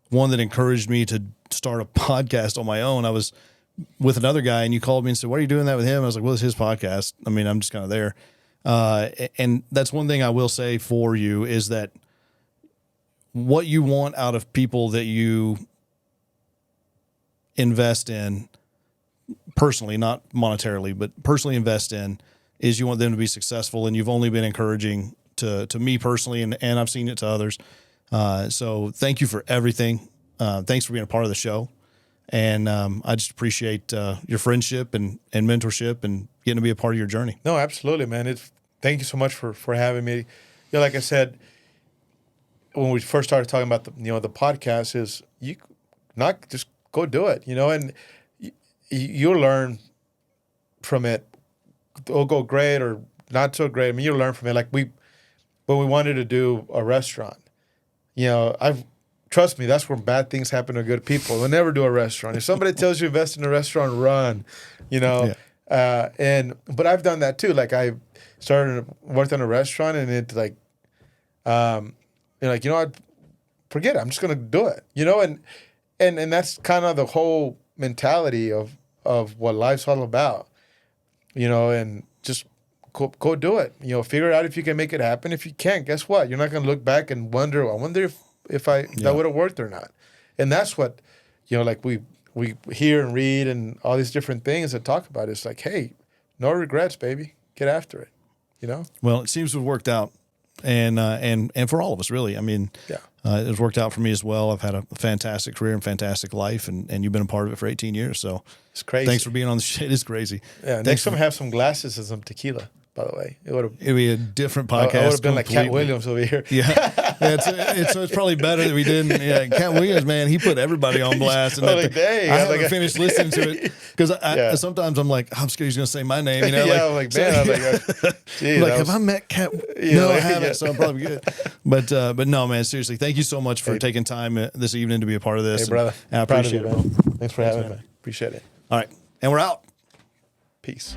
one that encouraged me to start a podcast on my own. I was with another guy and you called me and said, why are you doing that with him? I was like, well, it's his podcast. I mean, I'm just kind of there. And that's one thing I will say for you is that what you want out of people that you invest in personally, not monetarily, but personally invest in, is you want them to be successful. And you've only been encouraging to me personally, and I've seen it to others. So thank you for everything. Thanks for being a part of the show. And I just appreciate your friendship and mentorship and getting to be a part of your journey. No, absolutely, man. Thank you so much for having me. You know, like I said, when we first started talking about the podcast, is you not just go do it, and you'll learn from it. It'll go great or not so great. I mean, you'll learn from it. Like when we wanted to do a restaurant, trust me, that's where bad things happen to good people. They'll never do a restaurant. If somebody tells you invest in a restaurant, run, Yeah. But I've done that too. Like I worked on a restaurant, and it I'd forget it. I'm just gonna do it, and that's kind of the whole mentality of what life's all about, and just go do it. Figure out if you can make it happen. If you can't, guess what? You're not gonna look back and wonder. I wonder if that would have worked or not. And that's what, like we hear and read and all these different things that talk about it. It's like, hey, no regrets, baby. Get after it. Well, it seems to have worked out, and for all of us, really. I mean, it's worked out for me as well. I've had a fantastic career and fantastic life, and you've been a part of it for 18 years. So it's crazy. Thanks for being on the show. It is crazy. Yeah. Next time, have some glasses and some tequila. By the way, it'd be a different podcast. I would have been like Cat Williams over here. Yeah, it's probably better that we didn't. Yeah, Cat Williams, man, he put everybody on blast. And I haven't finised listening to it because sometimes I'm like, I'm scared he's gonna say my name. I'm like, have I met Cat? No, I haven't. So I'm probably good. But no, man, seriously, thank you so much for taking time this evening to be a part of this. Hey, brother, I appreciate it, man. Thanks for having me. Appreciate it. All right, and we're out. Peace.